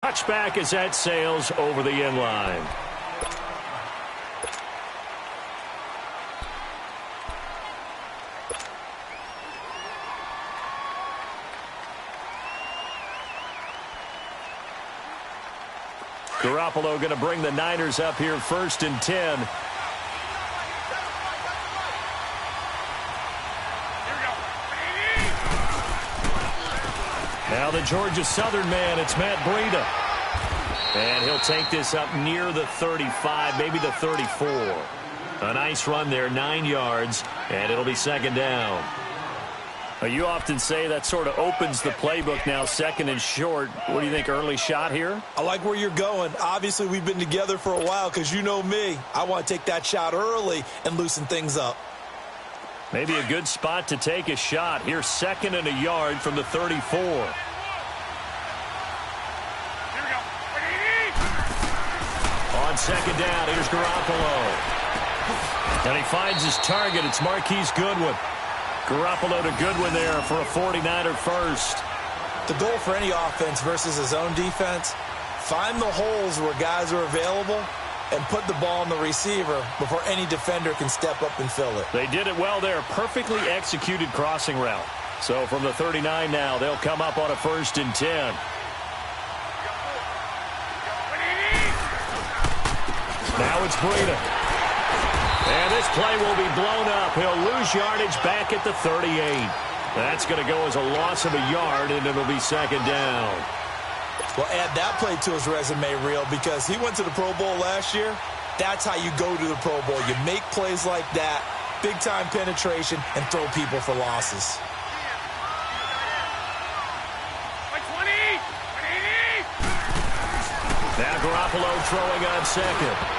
Touchback as that sails over the end line. Garoppolo going to bring the Niners up here 1st and 10. Now the Georgia Southern man, it's Matt Breida. And he'll take this up near the 35, maybe the 34. A nice run there, 9 yards, and it'll be 2nd down. You often say that sort of opens the playbook now, 2nd and short. What do you think, early shot here? I like where you're going. Obviously, we've been together for a while because you know me. I want to take that shot early and loosen things up. Maybe a good spot to take a shot. Here's 2nd and a yard from the 34. On 2nd down, here's Garoppolo. And he finds his target. It's Marquise Goodwin. Garoppolo to Goodwin there for a 49er first. The goal for any offense versus his own defense, find the holes where guys are available and put the ball on the receiver before any defender can step up and fill it. They did it well there. Perfectly executed crossing route. So from the 39 now, they'll come up on a 1st and 10. Now it's Breida. And this play will be blown up. He'll lose yardage back at the 38. That's going to go as a loss of a yard, and it'll be 2nd down. Well, add that play to his resume reel because he went to the Pro Bowl last year. That's how you go to the Pro Bowl. You make plays like that, big-time penetration, and throw people for losses. Now Garoppolo throwing on 2nd.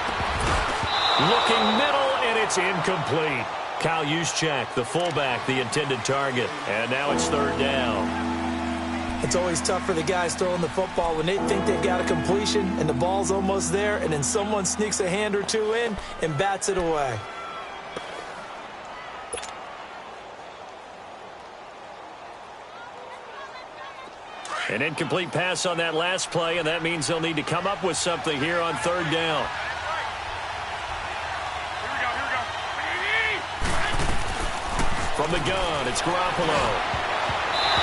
Looking middle, and it's incomplete. Kyle Juszczyk, the fullback, the intended target. And now it's 3rd down. It's always tough for the guys throwing the football when they think they've got a completion and the ball's almost there, and then someone sneaks a hand or two in and bats it away. An incomplete pass on that last play, and that means they'll need to come up with something here on 3rd down. From the gun, it's Garoppolo.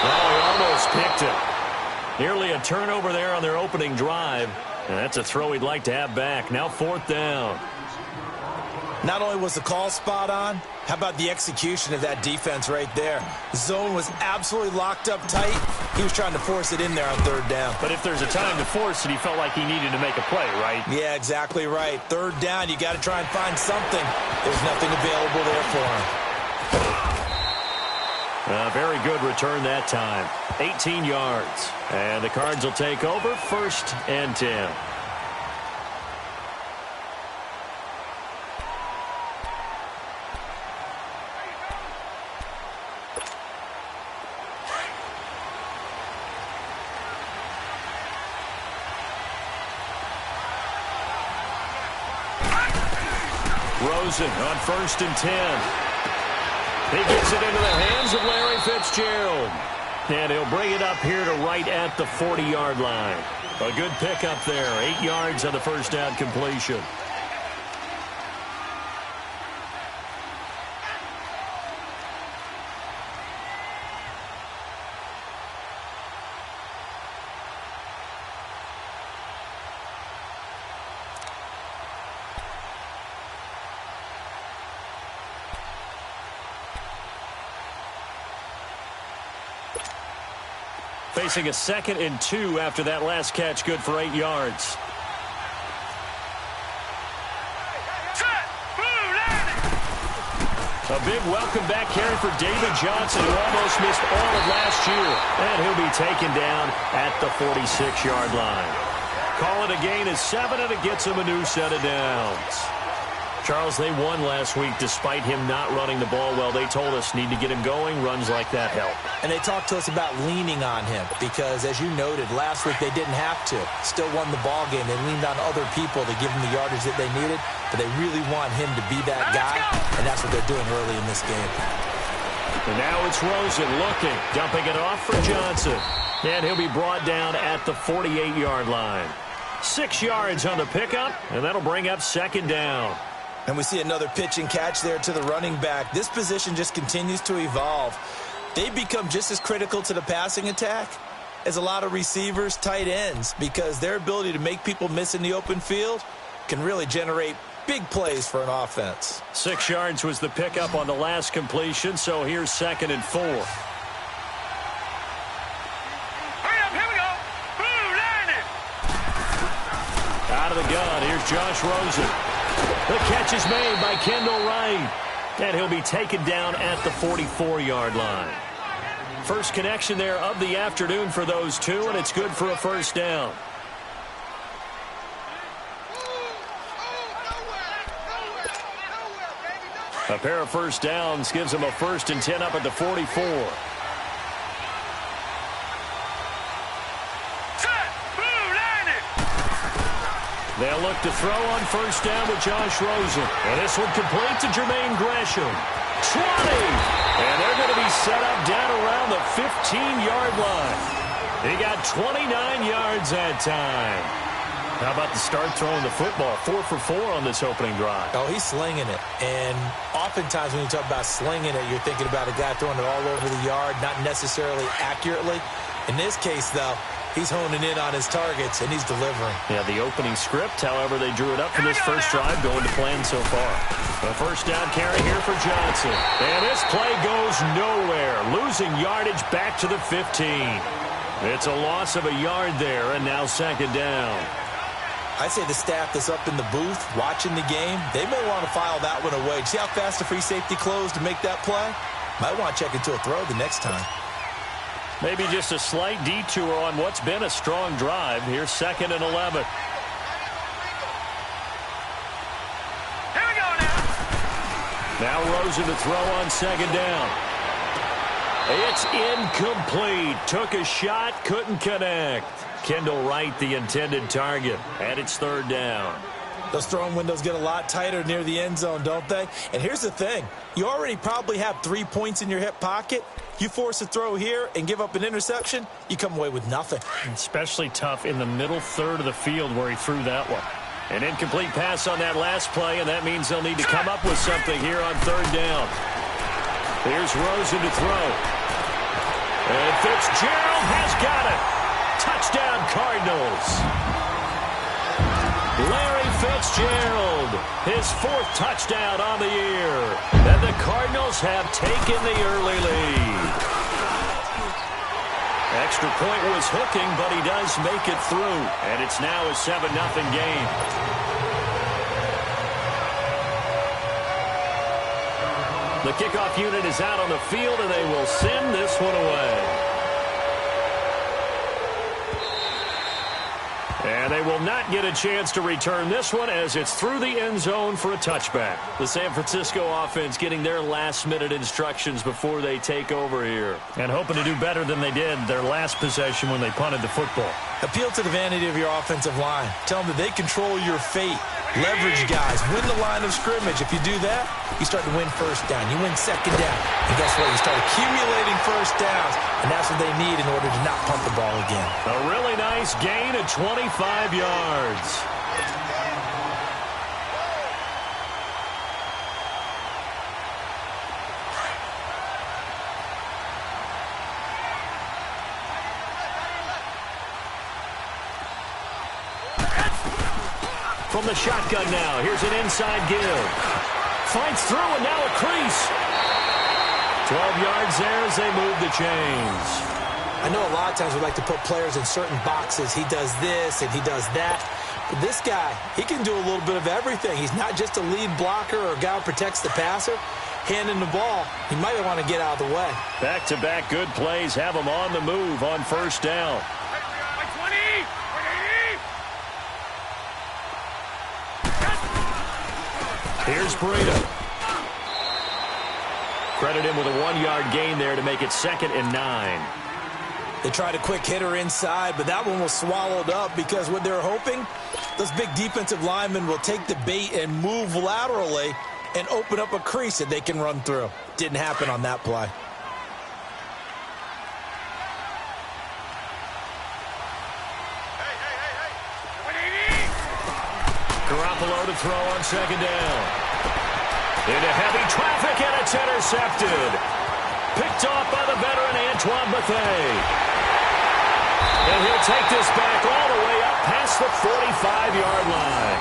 Oh, he almost picked it. Nearly a turnover there on their opening drive. And that's a throw he'd like to have back. Now 4th down. Not only was the call spot on, how about the execution of that defense right there? Zone was absolutely locked up tight. He was trying to force it in there on 3rd down. But if there's a time to force it, he felt like he needed to make a play, right? Yeah, exactly right. 3rd down, you got to try and find something. There's nothing available there for him. Very good return that time. 18 yards. And the Cards will take over 1st and 10. Rosen on 1st and 10. He gets it into the hands of Larry Fitzgerald. And he'll bring it up here to right at the 40-yard line. A good pickup there. 8 yards on the first down completion. Facing a 2nd and 2 after that last catch, good for 8 yards. A big welcome back carry for David Johnson, who almost missed all of last year. And he'll be taken down at the 46-yard line. Call it a gain of 7, and it gets him a new set of downs. Charles, they won last week despite him not running the ball well. They told us need to get him going. Runs like that help. And they talked to us about leaning on him because, as you noted, last week they didn't have to. Still won the ball game. They leaned on other people to give them the yardage that they needed, but they really want him to be that guy, and that's what they're doing early in this game. And now it's Rosen looking, dumping it off for Johnson. And he'll be brought down at the 48-yard line. 6 yards on the pickup, and that'll bring up second down. And we see another pitch and catch there to the running back. This position just continues to evolve. They become just as critical to the passing attack as a lot of receivers, tight ends, because their ability to make people miss in the open field can really generate big plays for an offense. 6 yards was the pickup on the last completion, so here's 2nd and 4. Out of the gun, here's Josh Rosen. The catch is made by Kendall Wright. And he'll be taken down at the 44-yard line. First connection there of the afternoon for those two, and it's good for a first down. A pair of first downs gives them a 1st and 10 up at the 44. They'll look to throw on first down with Josh Rosen. And this one complete to Jermaine Gresham. 20! And they're going to be set up down around the 15-yard line. He got 29 yards that time. How about the start throwing the football? 4 for 4 on this opening drive. Oh, he's slinging it. And oftentimes when you talk about slinging it, you're thinking about a guy throwing it all over the yard, not necessarily accurately. In this case, though, he's honing in on his targets, and he's delivering. Yeah, the opening script, however, they drew it up for this first drive, going to plan so far. A first down carry here for Johnson. And this play goes nowhere, losing yardage back to the 15. It's a loss of a yard there, and now second down. I'd say the staff that's up in the booth watching the game, they may want to file that one away. See how fast the free safety closed to make that play? Might want to check into a throw the next time. Maybe just a slight detour on what's been a strong drive. Here's 2nd and 11. Here we go now. Now Rosen to throw on second down. It's incomplete. Took a shot, couldn't connect. Kendall Wright, the intended target, and it's 3rd down. Those throwing windows get a lot tighter near the end zone, don't they? And here's the thing. You already probably have 3 points in your hip pocket. You force a throw here and give up an interception, you come away with nothing. Especially tough in the middle third of the field where he threw that one. An incomplete pass on that last play, and that means they'll need to come up with something here on 3rd down. Here's Rosen to throw. And Fitzgerald has got it. Touchdown, Cardinals. Larry Fitzgerald, his 4th touchdown on the year. And the Cardinals have taken the early lead. Extra point was hooking, but he does make it through. And it's now a 7-0 game. The kickoff unit is out on the field, and they will send this one away. And they will not get a chance to return this one as it's through the end zone for a touchback. The San Francisco offense getting their last-minute instructions before they take over here. And hoping to do better than they did their last possession when they punted the football. Appeal to the vanity of your offensive line. Tell them that they control your fate. Leverage guys. Win the line of scrimmage. If you do that, you start to win first down. You win second down. And guess what? You start accumulating first downs. And that's what they need in order to not punt the ball again. A really nice gain of 25 yards. From the shotgun now. Here's an inside give. Finds through, and now a crease. 12 yards there as they move the chains. I know a lot of times we like to put players in certain boxes. He does this and he does that. But this guy, he can do a little bit of everything. He's not just a lead blocker or a guy who protects the passer. Handing the ball, he might want to get out of the way. Back-to-back good plays have him on the move on first down. Here's Breida. Credit him with a 1-yard gain there to make it 2nd and 9. They tried a quick hitter inside, but that one was swallowed up because what they're hoping, those big defensive linemen will take the bait and move laterally and open up a crease that they can run through. Didn't happen on that play. Garoppolo to throw on second down. Into heavy traffic, and it's intercepted. Picked off by the veteran Antoine Bethea. And he'll take this back all the way up past the 45-yard line.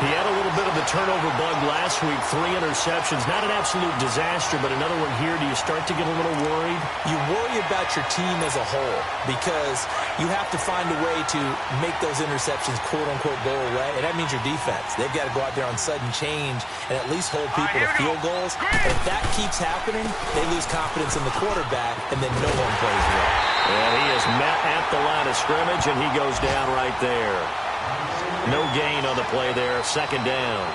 He had a little bit of the turnover bug last week, 3 interceptions. Not an absolute disaster, but another one here. Do you start to get a little worried? You worry about your team as a whole because you have to find a way to make those interceptions, quote-unquote, go away, and that means your defense. They've got to go out there on sudden change and at least hold people to field goals. And if that keeps happening, they lose confidence in the quarterback, and then no one plays well. And he is met at the line of scrimmage, and he goes down right there. No gain on the play there, second down.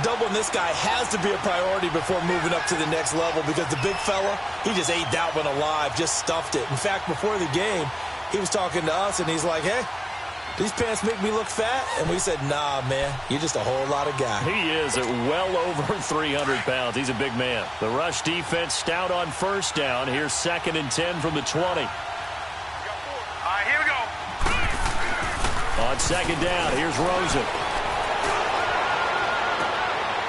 Doubling this guy has to be a priority before moving up to the next level because the big fella, he just ate that one alive, just stuffed it. In fact, before the game, he was talking to us, and he's like, hey, these pants make me look fat? And we said, nah, man, you're just a whole lot of guy. He is at well over 300 pounds. He's a big man. The rush defense stout on first down. Here's 2nd and 10 from the 20. All right, here we go. On second down, here's Rosen.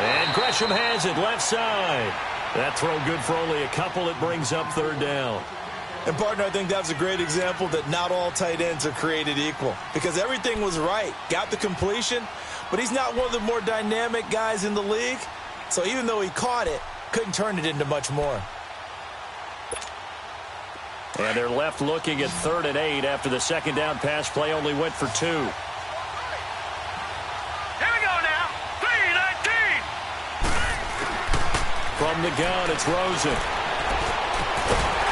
And Gresham has it left side. That throw good for only a couple. It brings up 3rd down. And, partner, I think that's a great example that not all tight ends are created equal because everything was right. Got the completion, but he's not one of the more dynamic guys in the league. So even though he caught it, couldn't turn it into much more. And they're left looking at 3rd and 8 after the second down pass play only went for 2. Here we go now. 3-19. From the gun, it's Rosen.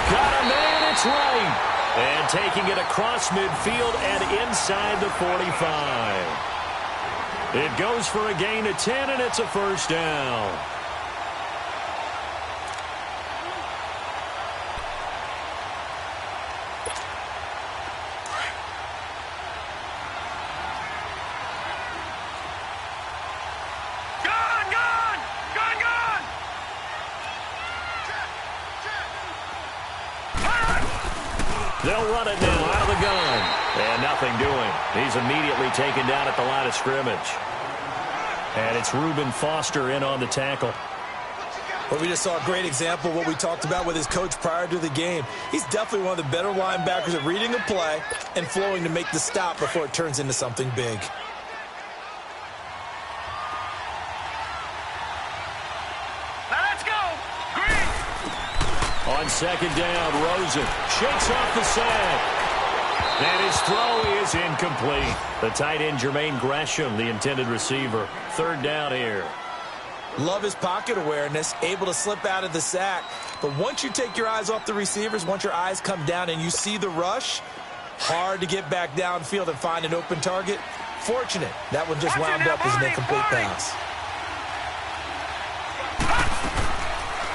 Got a man, it's right. And taking it across midfield and inside the 45. It goes for a gain of 10, and it's a first down. They'll run it now out of the gun. And nothing doing. He's immediately taken down at the line of scrimmage. And it's Reuben Foster in on the tackle. Well, we just saw a great example of what we talked about with his coach prior to the game. He's definitely one of the better linebackers at reading a play and flowing to make the stop before it turns into something big. On second down, Rosen shakes off the sack. And his throw is incomplete. The tight end, Jermaine Gresham, the intended receiver. 3rd down here. Love his pocket awareness, able to slip out of the sack. But once you take your eyes off the receivers, once your eyes come down and you see the rush, hard to get back downfield and find an open target. Fortunate, that one just wound up as an incomplete pass.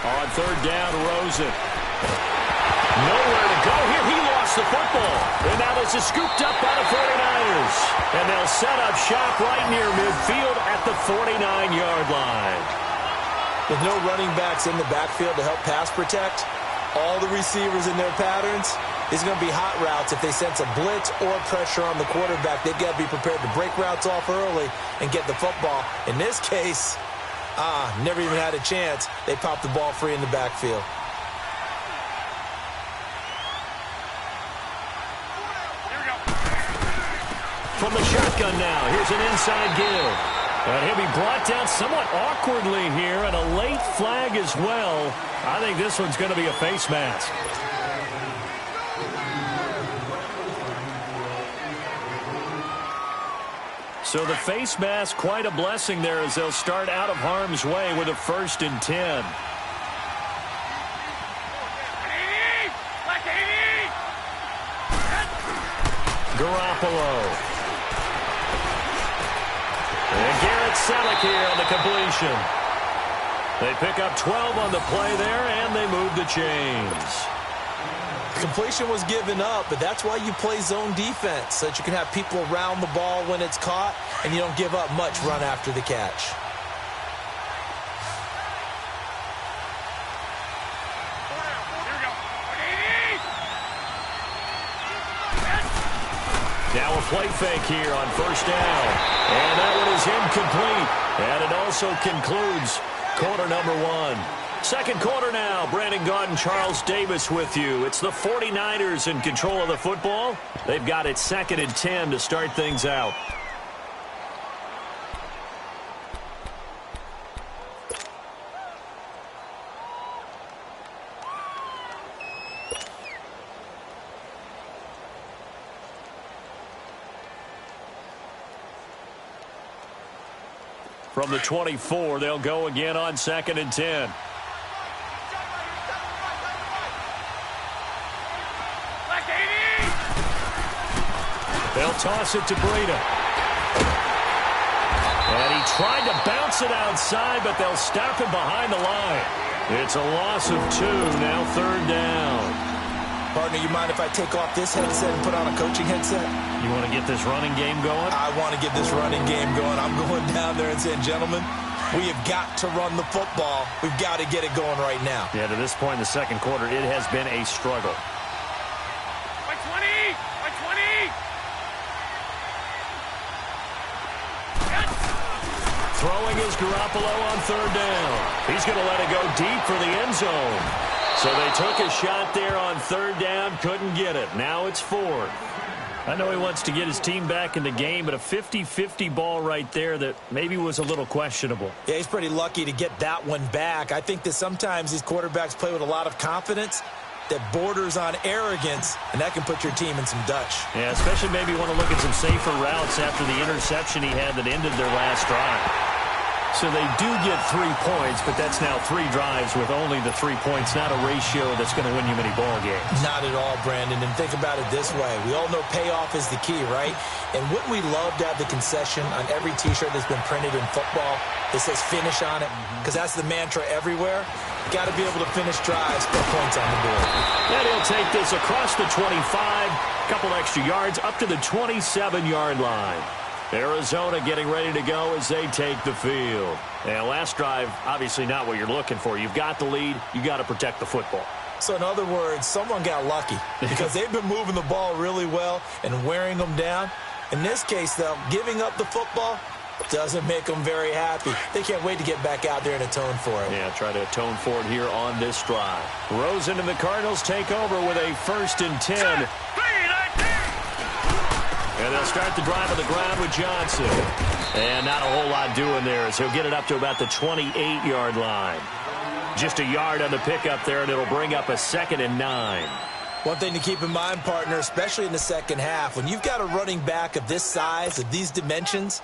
On 3rd down, Rosen. Nowhere to go here. He lost the football. And now this is scooped up by the 49ers. And they'll set up shop right near midfield at the 49-yard line. With no running backs in the backfield to help pass protect, all the receivers in their patterns, it's going to be hot routes. If they sense a blitz or pressure on the quarterback, they've got to be prepared to break routes off early and get the football. In this case, never even had a chance. They popped the ball free in the backfield. From the shotgun now, here's an inside give. And he'll be brought down somewhat awkwardly here, and a late flag as well. I think this one's going to be a face mask. So the face mask, quite a blessing there as they'll start out of harm's way with a 1st and 10. Garoppolo. And Garrett Selleck here on the completion. They pick up 12 on the play there, and they move the chains. Completion was given up, but that's why you play zone defense, so that you can have people around the ball when it's caught, and you don't give up much run after the catch. Now a play fake here on first down. And that one is incomplete. And it also concludes quarter number one. Second quarter now. Brandon Gaudin, Charles Davis with you. It's the 49ers in control of the football. They've got it 2nd and 10 to start things out. From the 24, they'll go again on 2nd and 10. They'll toss it to Breida. And he tried to bounce it outside, but they'll stop him behind the line. It's a loss of 2, now 3rd down. Partner, you mind if I take off this headset and put on a coaching headset? You want to get this running game going? I want to get this running game going. I'm going down there and saying, gentlemen, we have got to run the football. We've got to get it going right now. Yeah, to this point in the second quarter, it has been a struggle. By 20! By 20! Throwing is Garoppolo on 3rd down. He's going to let it go deep for the end zone. So they took a shot there on 3rd down, couldn't get it. Now it's 4th. I know he wants to get his team back in the game, but a 50-50 ball right there that maybe was a little questionable. Yeah, he's pretty lucky to get that one back. I think that sometimes these quarterbacks play with a lot of confidence that borders on arrogance, and that can put your team in some Dutch. Yeah, especially maybe want to look at some safer routes after the interception he had that ended their last drive. So they do get 3 points, but that's now 3 drives with only the 3 points, not a ratio that's going to win you many ball games. Not at all, Brandon. And think about it this way. We all know payoff is the key, right? And wouldn't we love to have the concession on every T-shirt that's been printed in football that says finish on it? Because that's the mantra everywhere. Got to be able to finish drives, put points on the board. And he'll take this across the 25, couple extra yards, up to the 27-yard line. Arizona getting ready to go as they take the field. And last drive, obviously not what you're looking for. You've got the lead. You got to protect the football. So in other words, someone got lucky because they've been moving the ball really well and wearing them down. In this case, though, giving up the football doesn't make them very happy. They can't wait to get back out there and atone for it. Yeah, try to atone for it here on this drive. Rosen and the Cardinals take over with a 1st and 10. And they'll start the drive on the ground with Johnson. And not a whole lot doing there as he'll get it up to about the 28-yard line. Just a yard on the pickup there, and it'll bring up a 2nd and 9. One thing to keep in mind, partner, especially in the second half, when you've got a running back of this size, of these dimensions,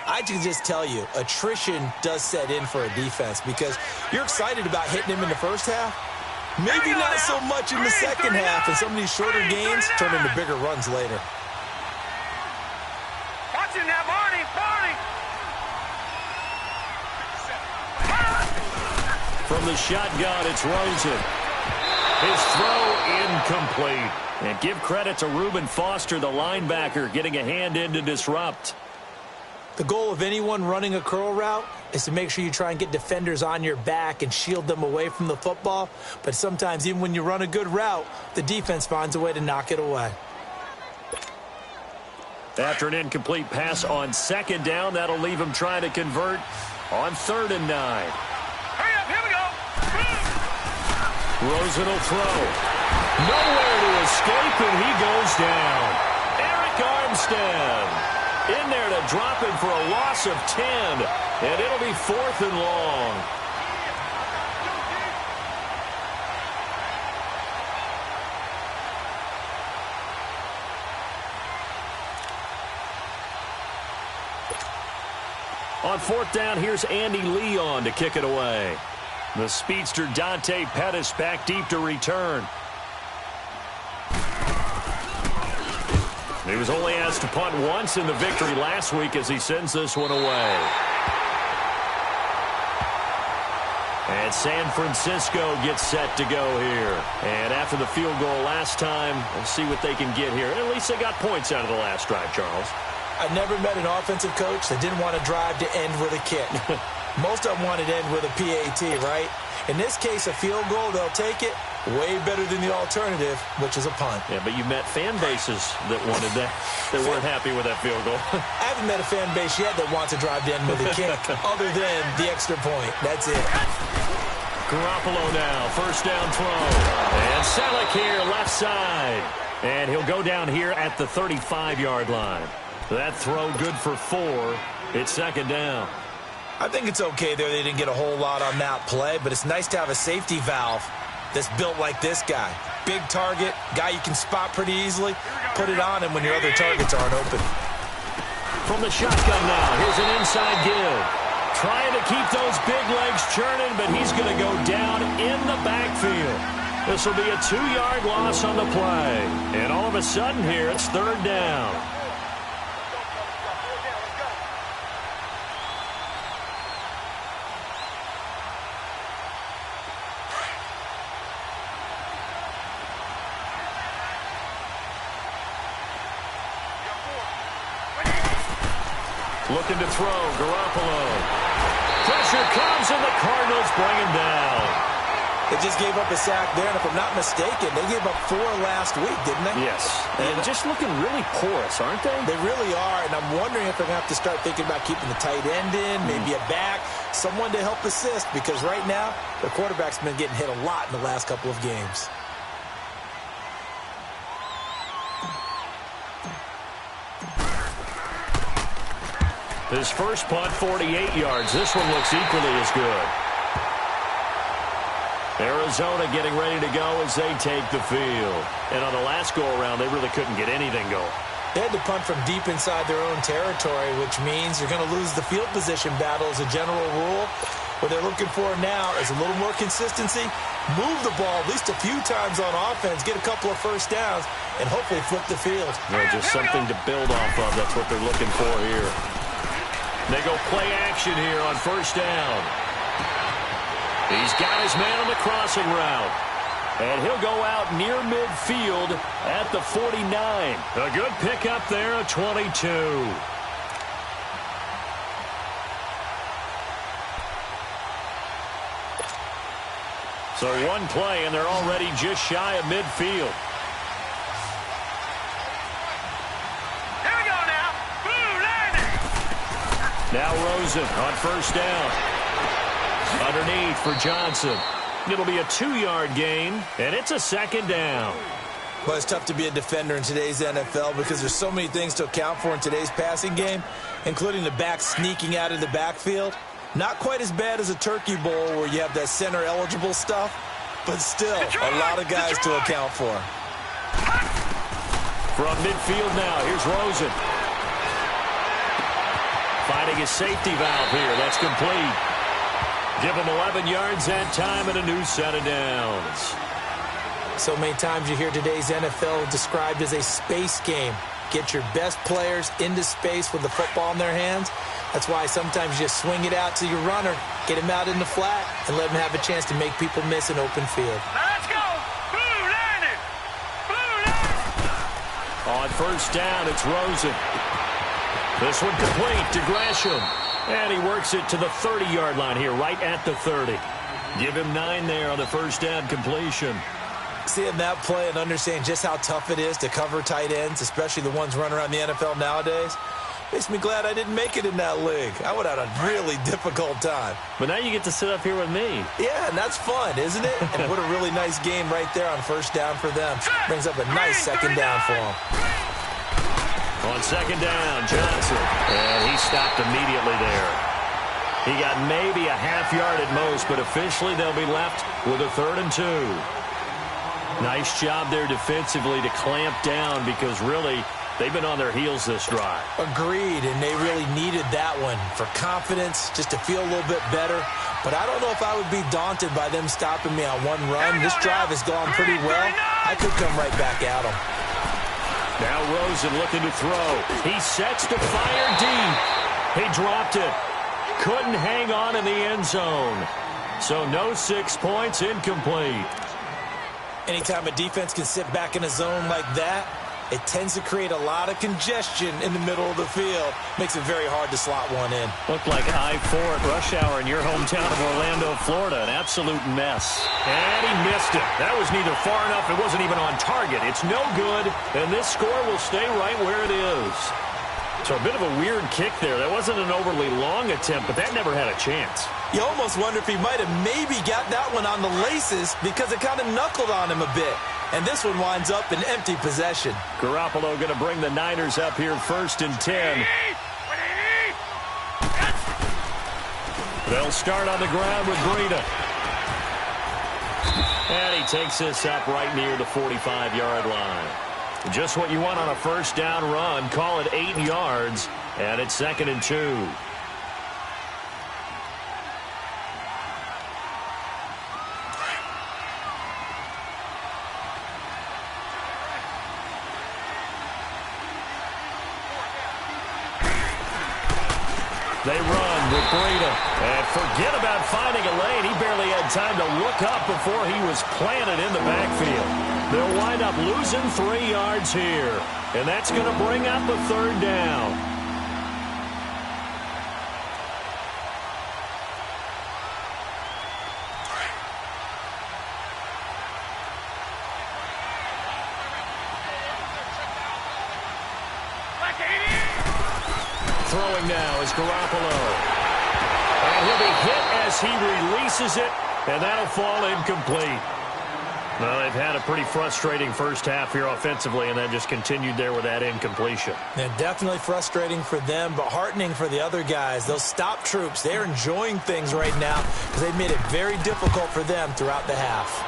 I can just tell you, attrition does set in for a defense because you're excited about hitting him in the first half. Maybe not so much in the second half, and some of these shorter gains turn into bigger runs later. Watching that, Barney! From the shotgun, it's Rosen. His throw incomplete. And give credit to Reuben Foster, the linebacker, getting a hand in to disrupt. The goal of anyone running a curl route is to make sure you try and get defenders on your back and shield them away from the football. But sometimes even when you run a good route, the defense finds a way to knock it away. After an incomplete pass on 2nd down, that'll leave him trying to convert on 3rd and 9. Hurry up, here we go! Rosen will throw. Nowhere to escape, and he goes down. Eric Armstead in there to drop him for a loss of 10, and it'll be 4th and long. On 4th down, here's Andy Leon to kick it away. The speedster Dante Pettis back deep to return. He was only asked to punt once in the victory last week as he sends this one away. And San Francisco gets set to go here. And after the field goal last time, we'll see what they can get here. And at least they got points out of the last drive, Charles. I never met an offensive coach that didn't want to drive to end with a kick. Most of them wanted to end with a PAT, right? In this case, a field goal, they'll take it. Way better than the alternative, which is a punt. Yeah, but you met fan bases that wanted that, that weren't happy with that field goal. I haven't met a fan base yet that wants to drive in with a kick other than the extra point. That's it. Garoppolo now, first down throw. And Selleck here, left side. And he'll go down here at the 35-yard line. That throw good for 4. It's second down. I think it's okay there. They didn't get a whole lot on that play, but it's nice to have a safety valve that's built like this guy. Big target, guy you can spot pretty easily. Put it on him when your other targets aren't open. From the shotgun now, here's an inside give. Trying to keep those big legs churning, but he's going to go down in the backfield. This will be a 2-yard loss on the play. And all of a sudden here, it's third down. Looking to throw, Garoppolo. Pressure comes, and the Cardinals bring him down. They just gave up a sack there, and if I'm not mistaken, they gave up 4 last week, didn't they? Yes, and just looking really porous, aren't they? They really are, and I'm wondering if they're going to have to start thinking about keeping the tight end in, maybe a back, someone to help assist, because right now, their quarterback's been getting hit a lot in the last couple of games. His first punt, 48 yards. This one looks equally as good. Arizona getting ready to go as they take the field. And on the last go-around, they really couldn't get anything going. They had to punt from deep inside their own territory, which means you're going to lose the field position battle as a general rule. What they're looking for now is a little more consistency, move the ball at least a few times on offense, get a couple of first downs, and hopefully flip the field. Yeah, just something to build off of. That's what they're looking for here. They go play action here on first down. He's got his man on the crossing route. And he'll go out near midfield at the 49. A good pickup there, a 22. So one play, and they're already just shy of midfield. Now Rosen on first down. Underneath for Johnson. It'll be a 2-yard gain, and it's a second down. Well, it's tough to be a defender in today's NFL because there's so many things to account for in today's passing game, including the back sneaking out of the backfield. Not quite as bad as a turkey bowl where you have that center-eligible stuff, but still a lot of guys to account for. From midfield now, here's Rosen. Finding his safety valve here. That's complete. Give him 11 yards that time and a new set of downs. So many times you hear today's NFL described as a space game. Get your best players into space with the football in their hands. That's why sometimes you just swing it out to your runner, get him out in the flat, and let him have a chance to make people miss an open field. Let's go! Blue landed! Blue landed! On first down, it's Rosen. This one complete to Gresham. And he works it to the 30-yard line here, right at the 30. Give him 9 there on the first down completion. Seeing that play and understanding just how tough it is to cover tight ends, especially the ones running around the NFL nowadays, makes me glad I didn't make it in that league. I would have had a really difficult time. But now you get to sit up here with me. Yeah, and that's fun, isn't it? And what a really nice game right there on first down for them. Brings up a nice second down for them. On second down, Johnson. And he stopped immediately there. He got maybe a half yard at most, but officially they'll be left with a 3rd and 2. Nice job there defensively to clamp down because really they've been on their heels this drive. Agreed, and they really needed that one for confidence, just to feel a little bit better. But I don't know if I would be daunted by them stopping me on one run. This drive has gone pretty well. I could come right back at them. Now Rosen looking to throw. He sets to fire deep. He dropped it. Couldn't hang on in the end zone. So no 6 points, incomplete. Anytime a defense can sit back in a zone like that, it tends to create a lot of congestion in the middle of the field. Makes it very hard to slot one in. Looked like I-4 at rush hour in your hometown of Orlando, Florida. An absolute mess. And he missed it. That was neither far enough. It wasn't even on target. It's no good, and this score will stay right where it is. So a bit of a weird kick there. That wasn't an overly long attempt, but that never had a chance. You almost wonder if he might have maybe got that one on the laces because it kind of knuckled on him a bit. And this one winds up in empty possession. Garoppolo going to bring the Niners up here 1st and 10. They'll start on the ground with Breida. And he takes this up right near the 45-yard line. Just what you want on a first down run. Call it 8 yards, and it's 2nd and 2. They run with Breida. And forget about finding a lane. He barely had time to look up before he was planted in the backfield. They'll wind up losing 3 yards here. And that's going to bring up a 3rd down. Throwing now is Garoppolo. And he'll be hit as he releases it, and that'll fall incomplete. Well, they've had a pretty frustrating first half here offensively, and that just continued there with that incompletion. Yeah, definitely frustrating for them, but heartening for the other guys. Those stop troops, they're enjoying things right now because they've made it very difficult for them throughout the half.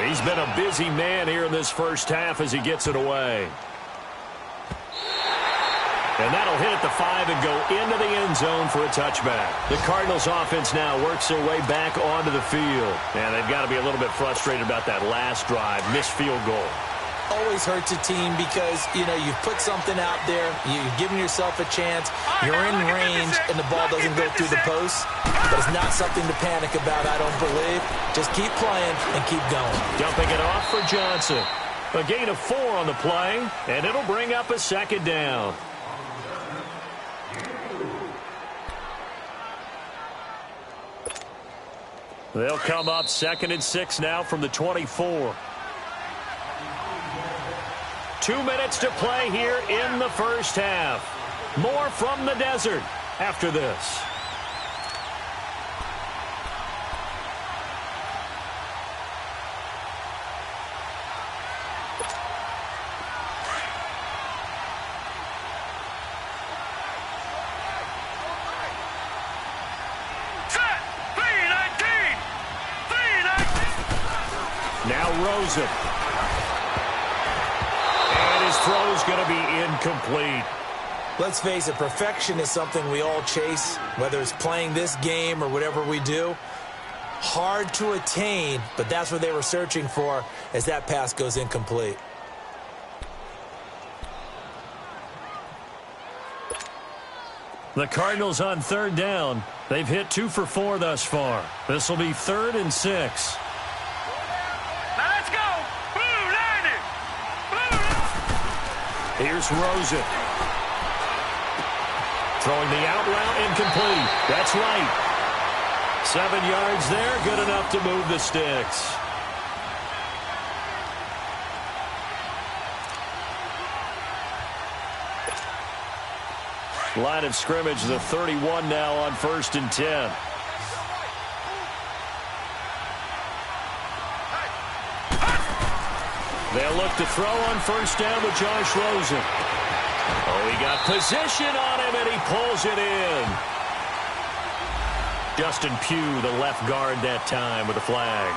He's been a busy man here in this first half as he gets it away. And that'll hit at the 5 and go into the end zone for a touchback. The Cardinals offense now works their way back onto the field. And they've got to be a little bit frustrated about that last drive, missed field goal. Always hurts a team because, you know, you've put something out there, you've given yourself a chance, you're in range, and the ball doesn't go through the post. But it's not something to panic about, I don't believe. Just keep playing and keep going. Dumping it off for Johnson. A gain of 4 on the play, and it'll bring up a 2nd down. They'll come up 2nd and 6 now from the 24. 2 minutes to play here in the first half. More from the desert after this. Now Rosen. And his throw's going to be incomplete. Let's face it, perfection is something we all chase, whether it's playing this game or whatever we do. Hard to attain, but that's what they were searching for as that pass goes incomplete. The Cardinals on 3rd down. They've hit 2 for 4 thus far. This will be 3rd and 6. Here's Rosen. Throwing the out route, incomplete. That's right. 7 yards there, good enough to move the sticks. Line of scrimmage, the 31 now on 1st and 10. They'll look to throw on 1st down with Josh Rosen. Oh, he got position on him, and he pulls it in. Justin Pugh, the left guard that time with a flag.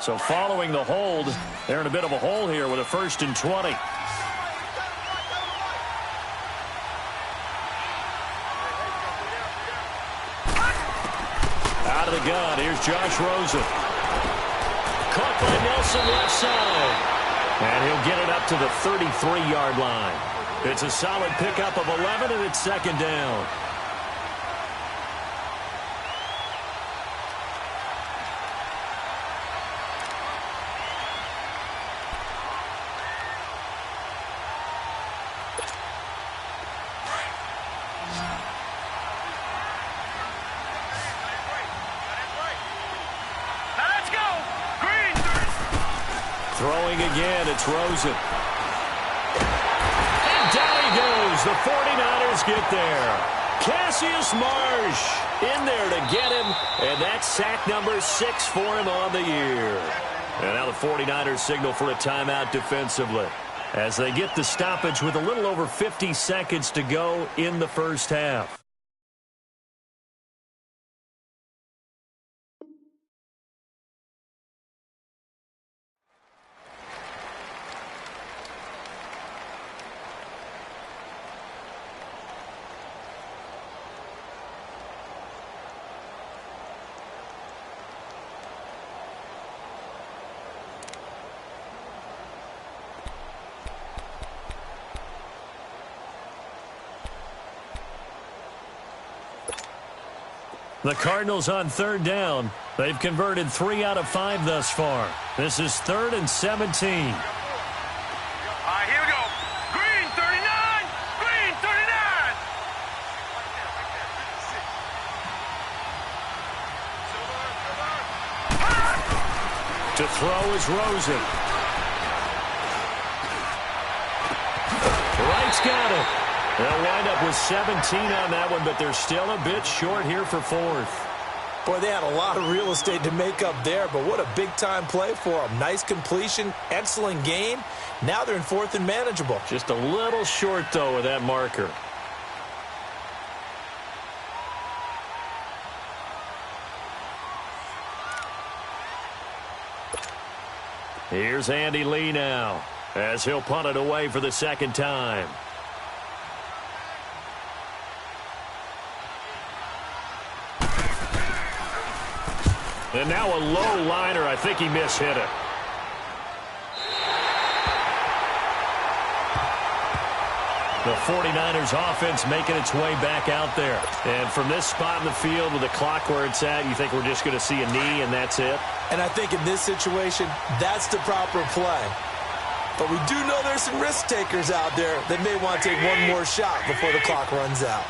So following the hold, they're in a bit of a hole here with a 1st and 20. Out of the gun, here's Josh Rosen. Caught by Nelson left side. And he'll get it up to the 33-yard line. It's a solid pickup of 11, and it's second down. Throwing again, it's Rosen. And down he goes. The 49ers get there. Cassius Marsh in there to get him, and that's sack number 6 for him on the year. And now the 49ers signal for a timeout defensively as they get the stoppage with a little over 50 seconds to go in the first half. The Cardinals on third down. They've converted 3 out of 5 thus far. This is 3rd and 17. All right, here we go. Green 39. Green 39. To throw is Rosen. Wright's got it. They'll wind up with 17 on that one, but they're still a bit short here for 4th. Boy, they had a lot of real estate to make up there, but what a big-time play for them. Nice completion, excellent game. Now they're in 4th and manageable. Just a little short, though, with that marker. Here's Andy Lee now, as he'll punt it away for the second time. And now a low liner. I think he mishit it. The 49ers offense making its way back out there. And from this spot in the field with the clock where it's at, you think we're just going to see a knee and that's it? And I think in this situation, that's the proper play. But we do know there's some risk takers out there that may want to take one more shot before the clock runs out.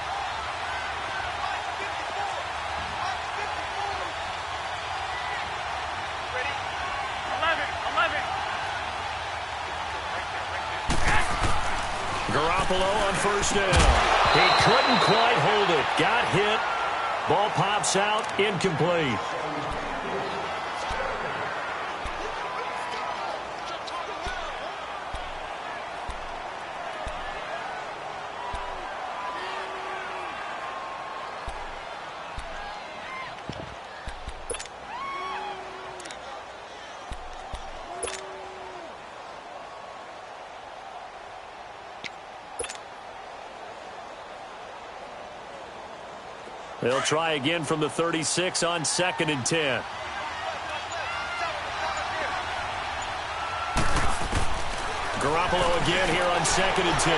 Garoppolo on first down. He couldn't quite hold it. Got hit. Ball pops out. Incomplete. They'll try again from the 36 on 2nd and 10. Garoppolo again here on 2nd and 10.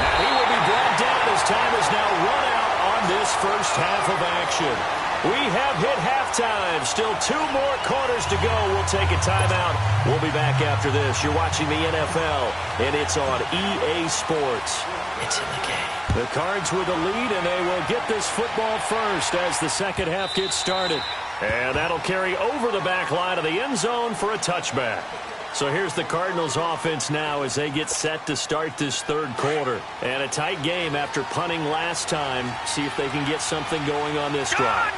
And he will be brought down as time is now run out on this first half of action. We have hit halftime. Still 2 more quarters to go. We'll take a timeout. We'll be back after this. You're watching the NFL, and it's on EA Sports. It's in the game. The Cards with the lead, and they will get this football first as the second half gets started. And that'll carry over the back line of the end zone for a touchback. So here's the Cardinals offense now as they get set to start this third quarter. And a tight game after punting last time. See if they can get something going on this drive.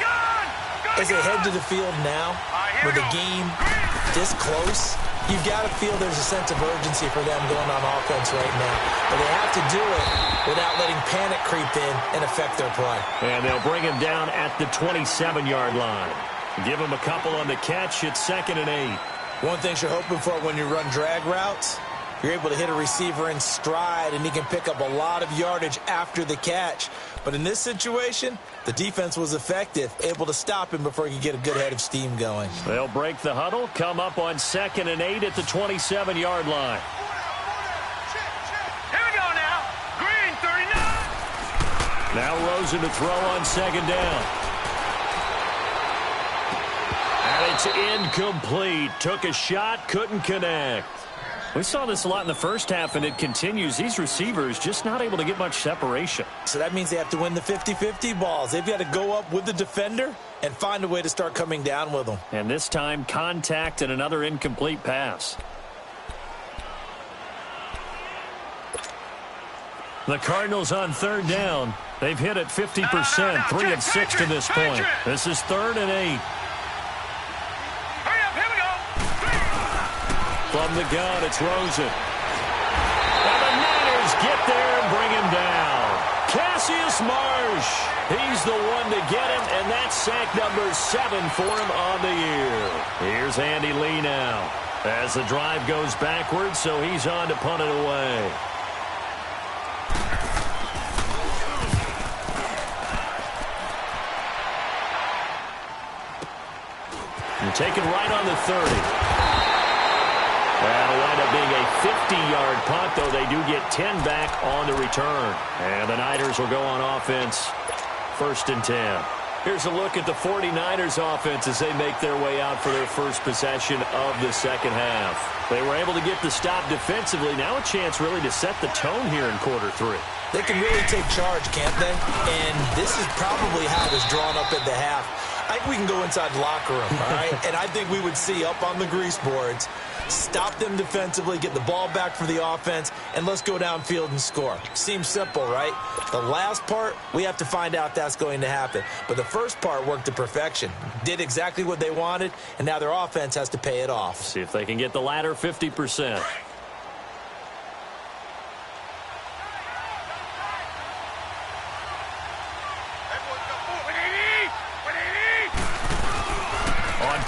As they head to the field now, with the game this close, you've got to feel there's a sense of urgency for them going on offense right now. But they have to do it without letting panic creep in and affect their play. And they'll bring him down at the 27-yard line. Give him a couple on the catch. It's 2nd and 8. One thing you're hoping for when you run drag routes, you're able to hit a receiver in stride, and he can pick up a lot of yardage after the catch. But in this situation, the defense was effective, able to stop him before he could get a good head of steam going. They'll break the huddle, come up on 2nd and 8 at the 27-yard line. Here we go now. Green, 39. Now Rosen to throw on 2nd down. And it's incomplete. Took a shot, couldn't connect. We saw this a lot in the first half, and it continues. These receivers just not able to get much separation. So that means they have to win the 50-50 balls. They've got to go up with the defender and find a way to start coming down with them. And this time, contact and another incomplete pass. The Cardinals on 3rd down. They've hit at 50%, 3 of 6 to this point. This is 3rd and 8. From the gun, it's Rosen. And the Niners get there and bring him down. Cassius Marsh, he's the one to get him, and that's sack number 7 for him on the year. Here's Andy Lee now as the drive goes backwards, so he's on to punt it away. And taken right on the 30. That'll wind up being a 50-yard punt, though they do get 10 back on the return. And the Niners will go on offense, 1st and 10. Here's a look at the 49ers offense as they make their way out for their first possession of the second half. They were able to get the stop defensively. Now a chance really to set the tone here in quarter 3. They can really take charge, can't they? And this is probably how it was drawn up at the half. I think we can go inside the locker room, all right? And I think we would see up on the grease boards, stop them defensively, get the ball back for the offense, and let's go downfield and score. Seems simple, right? The last part, we have to find out if that's going to happen. But the first part worked to perfection. Did exactly what they wanted, and now their offense has to pay it off. See if they can get the latter 50%.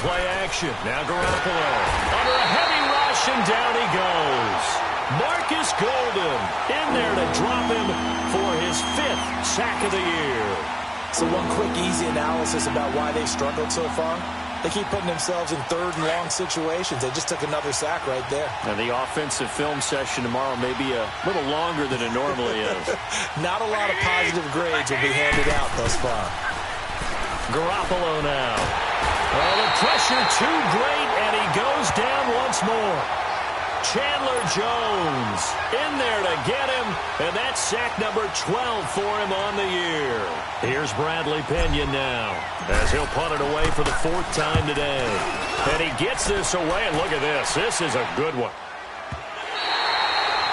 Play action. Now Garoppolo. Under a heavy rush, and down he goes. Marcus Golden in there to drop him for his 5th sack of the year. So one quick, easy analysis about why they've struggled so far. They keep putting themselves in 3rd and long situations. They just took another sack right there. And the offensive film session tomorrow may be a little longer than it normally is. Not a lot of positive grades will be handed out thus far. Garoppolo now. Oh, the pressure too great, and he goes down once more. Chandler Jones in there to get him, and that's sack number 12 for him on the year. Here's Bradley Pinion now, as he'll punt it away for the 4th time today. And he gets this away, and look at this. This is a good one.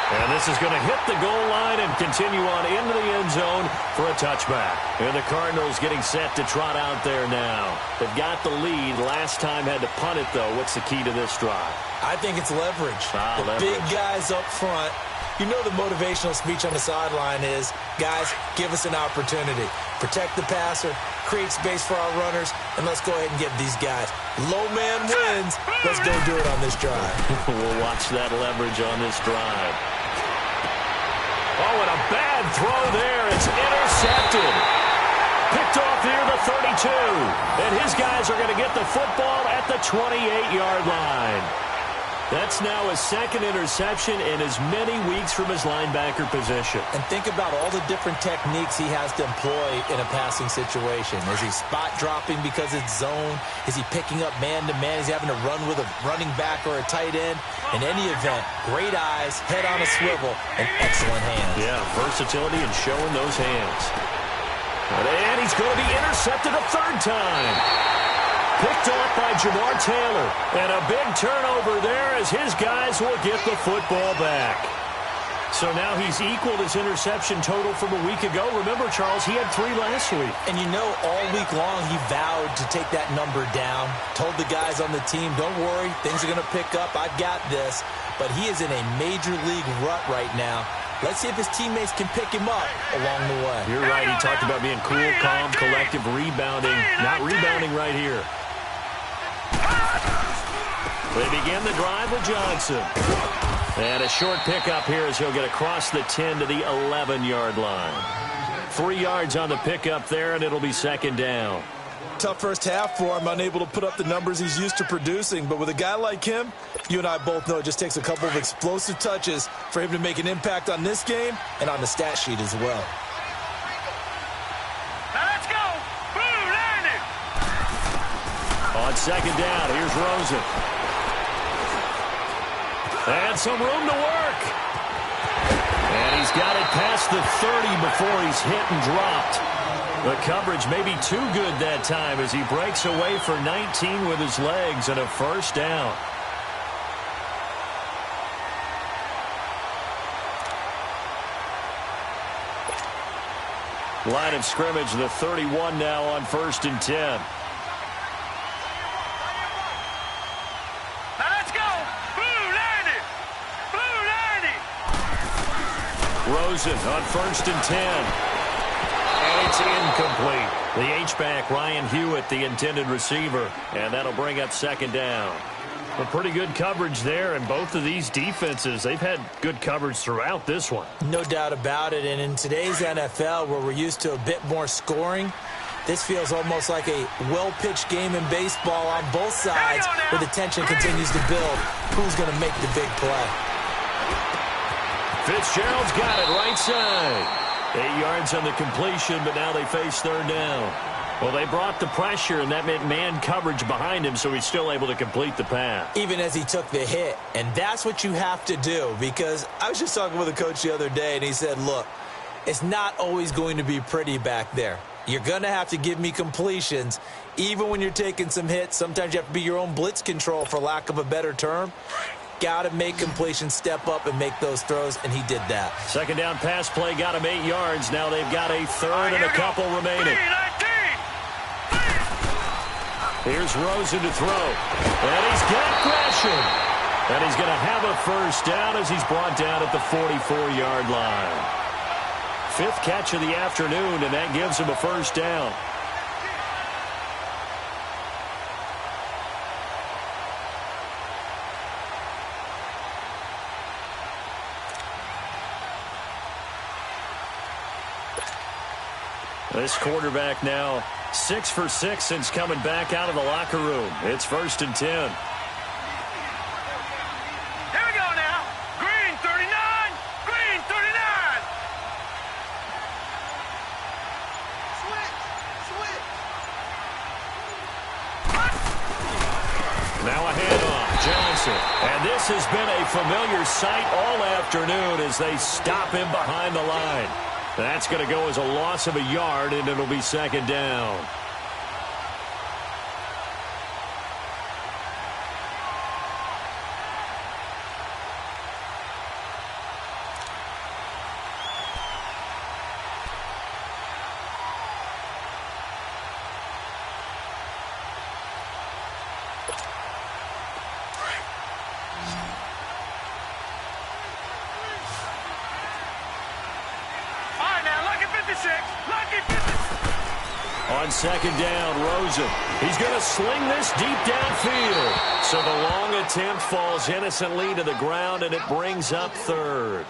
And this is going to hit the goal line and continue on into the end zone for a touchback. And the Cardinals getting set to trot out there now. They've got the lead. Last time had to punt it, though. What's the key to this drive? I think it's leverage. Big guys up front. You know the motivational speech on the sideline is, guys, give us an opportunity. Protect the passer, create space for our runners, and let's go ahead and give these guys. Low man wins. Let's go do it on this drive. We'll watch that leverage on this drive. Oh, and a bad throw there. It's intercepted. Picked off near the 32. And his guys are going to get the football at the 28-yard line. That's now his 2nd interception in as many weeks from his linebacker position. And think about all the different techniques he has to employ in a passing situation. Is he spot dropping because it's zone? Is he picking up man-to-man? Is he having to run with a running back or a tight end? In any event, great eyes, head on a swivel, and excellent hands. Yeah, versatility and showing those hands. And he's going to be intercepted a 3rd time. Picked off by Jamar Taylor. And a big turnover there as his guys will get the football back. So now he's equaled his interception total from a week ago. Remember, Charles, he had 3 last week. And you know, all week long he vowed to take that number down. Told the guys on the team, don't worry, things are going to pick up. I've got this. But he is in a major league rut right now. Let's see if his teammates can pick him up along the way. You're right. He talked about being cool, calm, collective, rebounding. Not rebounding right here. They begin the drive with Johnson. And a short pickup here as he'll get across the 10 to the 11-yard line. 3 yards on the pickup there, and it'll be second down. Tough first half for him, unable to put up the numbers he's used to producing. But with a guy like him, you and I both know it just takes a couple of explosive touches for him to make an impact on this game and on the stat sheet as well. Now let's go. Boom, landed. On second down, here's Rosen. And some room to work. And he's got it past the 30 before he's hit and dropped. The coverage may be too good that time as he breaks away for 19 with his legs and a first down. Line of scrimmage, the 31 now on 1st and 10. Now let's go. Blue landed. Blue landed. Rosen on 1st and 10. And it's incomplete. The H-back, Ryan Hewitt, the intended receiver. And that'll bring up second down. A pretty good coverage there, and both of these defenses, they've had good coverage throughout this one. No doubt about it. And in today's NFL, where we're used to a bit more scoring, this feels almost like a well-pitched game in baseball on both sides, where the tension continues to build. Who's going to make the big play? Fitzgerald's got it right side. 8 yards on the completion, but now they face third down. Well, they brought the pressure, and that meant man coverage behind him, so he's still able to complete the pass. Even as he took the hit, and that's what you have to do, because I was just talking with a coach the other day, and he said, look, it's not always going to be pretty back there. You're going to have to give me completions, even when you're taking some hits. Sometimes you have to be your own blitz control, for lack of a better term. Got to make completions, step up, and make those throws, and he did that. Second down pass play got him 8 yards. Now they've got a third and a couple remaining. Here's Rosen to throw. And he's got Gresham. And he's going to have a first down as he's brought down at the 44-yard line. 5th catch of the afternoon, and that gives him a first down. This quarterback now 6 for 6 since coming back out of the locker room. It's 1st and 10. Here we go now. Green 39. Green 39. Switch. Now a handoff. Johnson. And this has been a familiar sight all afternoon as they stop him behind the line. That's going to go as a loss of a yard, and it'll be second down. On second down, Rosen. He's going to sling this deep downfield. So the long attempt falls innocently to the ground, and it brings up third.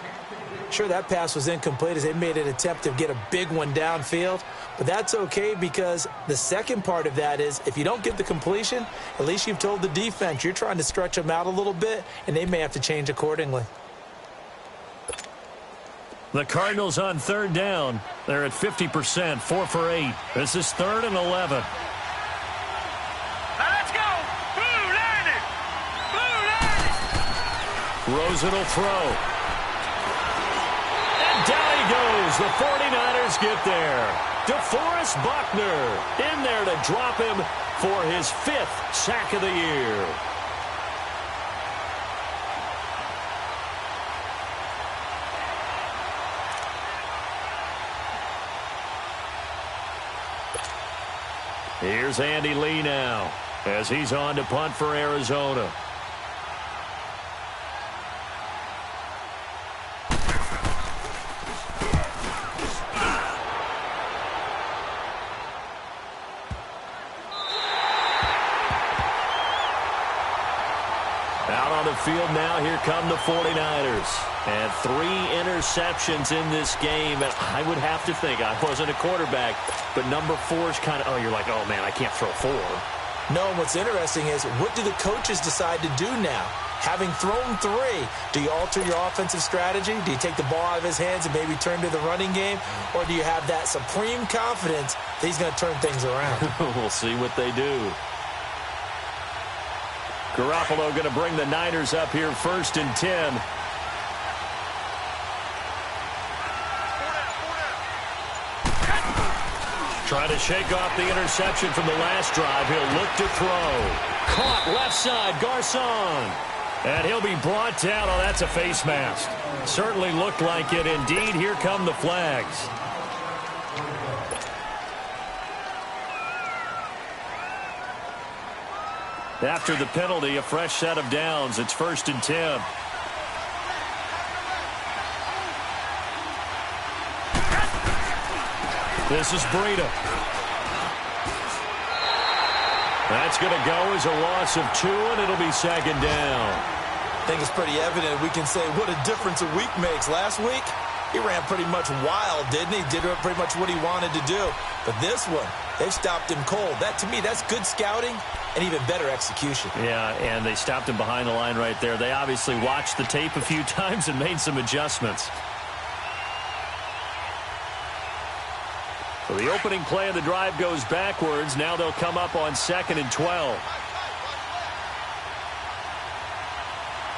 Sure, that pass was incomplete as they made an attempt to get a big one downfield. But that's okay, because the second part of that is if you don't get the completion, at least you've told the defense you're trying to stretch them out a little bit, and they may have to change accordingly. The Cardinals on third down. They're at 50%, 4 for 8. This is 3rd and 11. Now let's go. Blue landed. Blue landed. Rosen will throw. And down he goes. The 49ers get there. DeForest Buckner in there to drop him for his 5th sack of the year. Here's Andy Lee now as he's on to punt for Arizona. Out on the field field now. Here come the 49ers. And 3 interceptions in this game. And I would have to think, I wasn't a quarterback, but number 4 is kind of, oh, you're like, oh, man, I can't throw 4. No, and what's interesting is, what do the coaches decide to do now? Having thrown 3, do you alter your offensive strategy? Do you take the ball out of his hands and maybe turn to the running game? Or do you have that supreme confidence that he's going to turn things around? We'll see what they do. Garoppolo going to bring the Niners up here 1st and 10. Trying to shake off the interception from the last drive. He'll look to throw. Caught left side, Garcon. And he'll be brought down. Oh, that's a face mask. Certainly looked like it. Indeed, here come the flags. After the penalty, a fresh set of downs. It's 1st and 10. This is Breida. That's going to go as a loss of 2, and it'll be 2nd down. I think it's pretty evident. We can say what a difference a week makes. Last week, he ran pretty much wild, didn't he? Did pretty much what he wanted to do. But this one, they've stopped him cold. That, to me, that's good scouting and even better execution. Yeah, and they stopped him behind the line right there. They obviously watched the tape a few times and made some adjustments. So the opening play of the drive goes backwards. Now they'll come up on 2nd and 12.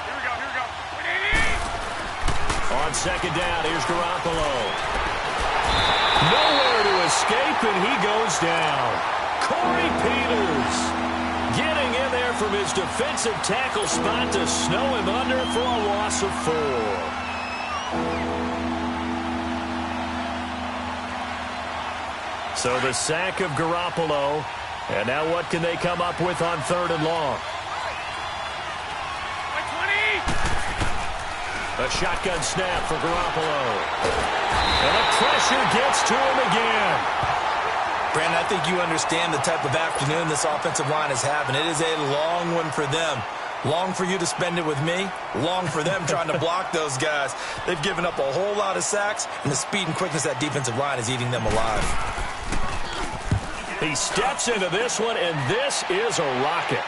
Here we go. On 2nd down, here's Garoppolo. Nowhere to escape, and he goes down. Corey Peters getting in there from his defensive tackle spot to snow him under for a loss of 4. So the sack of Garoppolo. And now what can they come up with on 3rd and long? A shotgun snap for Garoppolo. And the pressure gets to him again. Brandon, I think you understand the type of afternoon this offensive line is having. It is a long one for them. Long for you to spend it with me. Long for them trying to block those guys. They've given up a whole lot of sacks, and the speed and quickness of that defensive line is eating them alive. He steps into this one, and this is a rocket.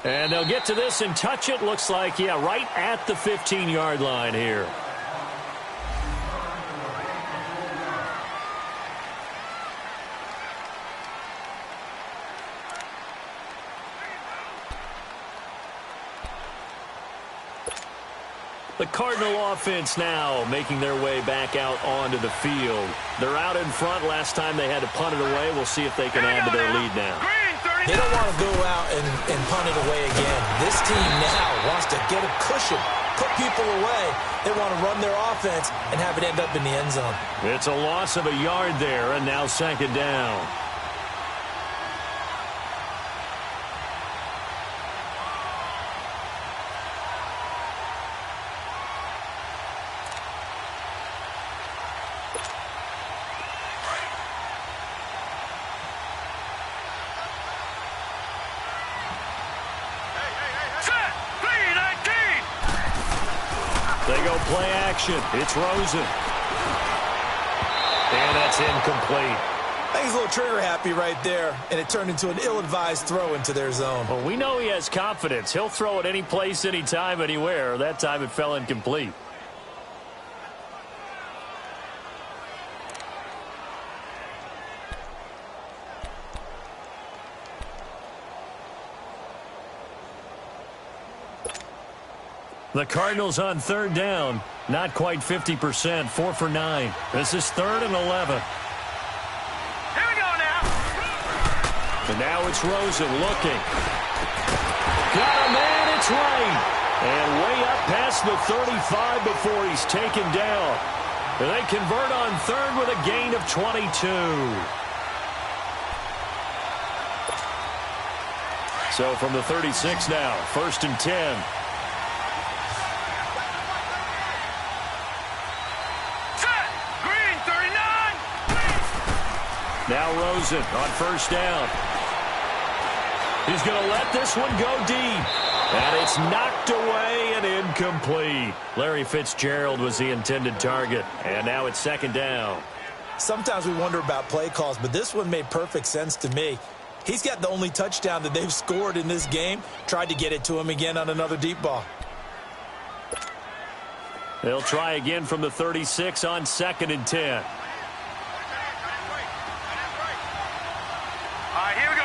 And they'll get to this and touch it. Looks like, yeah, right at the 15-yard line here. The Cardinal offense now making their way back out onto the field. They're out in front. Last time they had to punt it away. We'll see if they can add to their lead now. They don't want to go out and punt it away again. This team now wants to get a cushion, put people away. They want to run their offense and have it end up in the end zone. It's a loss of a yard there, and now 2nd down. They go play action. It's Rosen. And that's incomplete. I think he's a little trigger happy right there, and it turned into an ill-advised throw into their zone. Well, we know he has confidence. He'll throw it any place, anytime, anywhere. That time it fell incomplete. The Cardinals on 3rd down. Not quite 50%. 4 for 9. This is 3rd and 11. Here we go now. And now it's Rosen looking. Got a man. It's right. And way up past the 35 before he's taken down. And they convert on 3rd with a gain of 22. So from the 36 now. 1st and 10. Now Rosen on 1st down. He's going to let this one go deep. And it's knocked away and incomplete. Larry Fitzgerald was the intended target. And now it's second down. Sometimes we wonder about play calls, but this one made perfect sense to me. He's got the only touchdown that they've scored in this game. Tried to get it to him again on another deep ball. They'll try again from the 36 on 2nd and 10. All right, here we go.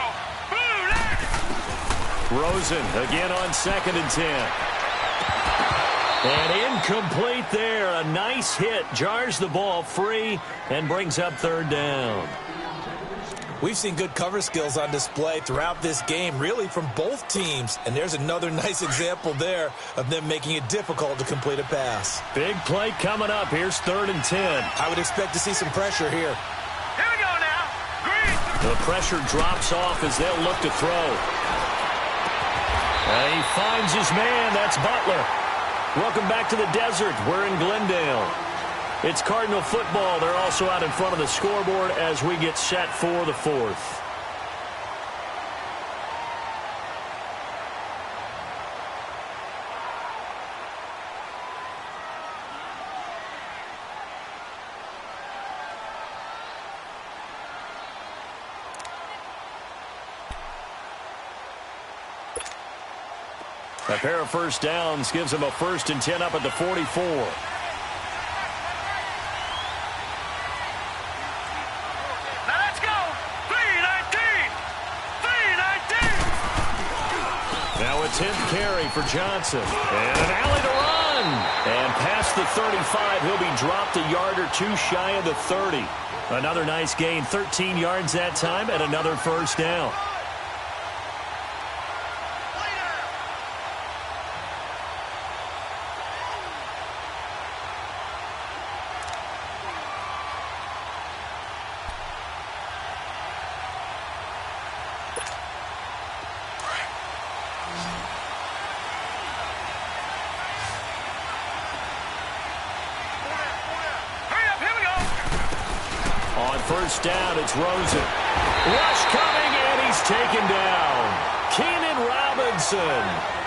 Rosen again on 2nd and 10. And incomplete there. A nice hit. Jars the ball free and brings up 3rd down. We've seen good cover skills on display throughout this game, really from both teams. And there's another nice example there of them making it difficult to complete a pass. Big play coming up. Here's 3rd and 10. I would expect to see some pressure here. Here we go now. Green. The pressure drops off as they'll look to throw. And he finds his man. That's Butler. Welcome back to the desert. We're in Glendale. It's Cardinal football. They're also out in front of the scoreboard as we get set for the 4th. A pair of first downs gives them a 1st and 10 up at the 44. Now let's go. 3-19. 3-19. Now a 10th carry for Johnson. And an alley to run. And past the 35, he'll be dropped a yard or two shy of the 30. Another nice gain, 13 yards that time, and another first down. First down, it's Rosen. Rush coming, and he's taken down. Keenan Robinson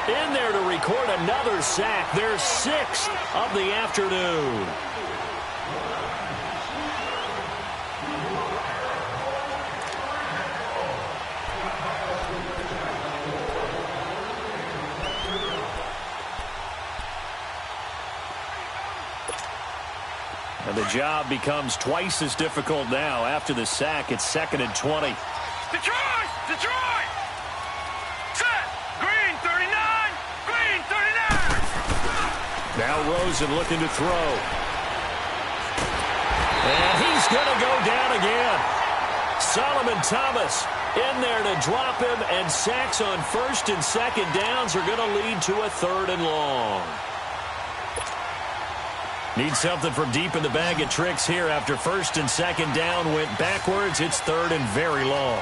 in there to record another sack. Their 6th of the afternoon. And the job becomes twice as difficult now. After the sack, it's 2nd and 20. Detroit! Detroit! Set! Green 39! Green 39! Now Rosen looking to throw. And he's going to go down again. Solomon Thomas in there to drop him, and sacks on 1st and 2nd downs are going to lead to a 3rd and long. Need something from deep in the bag of tricks here after 1st and 2nd down went backwards. It's 3rd and very long.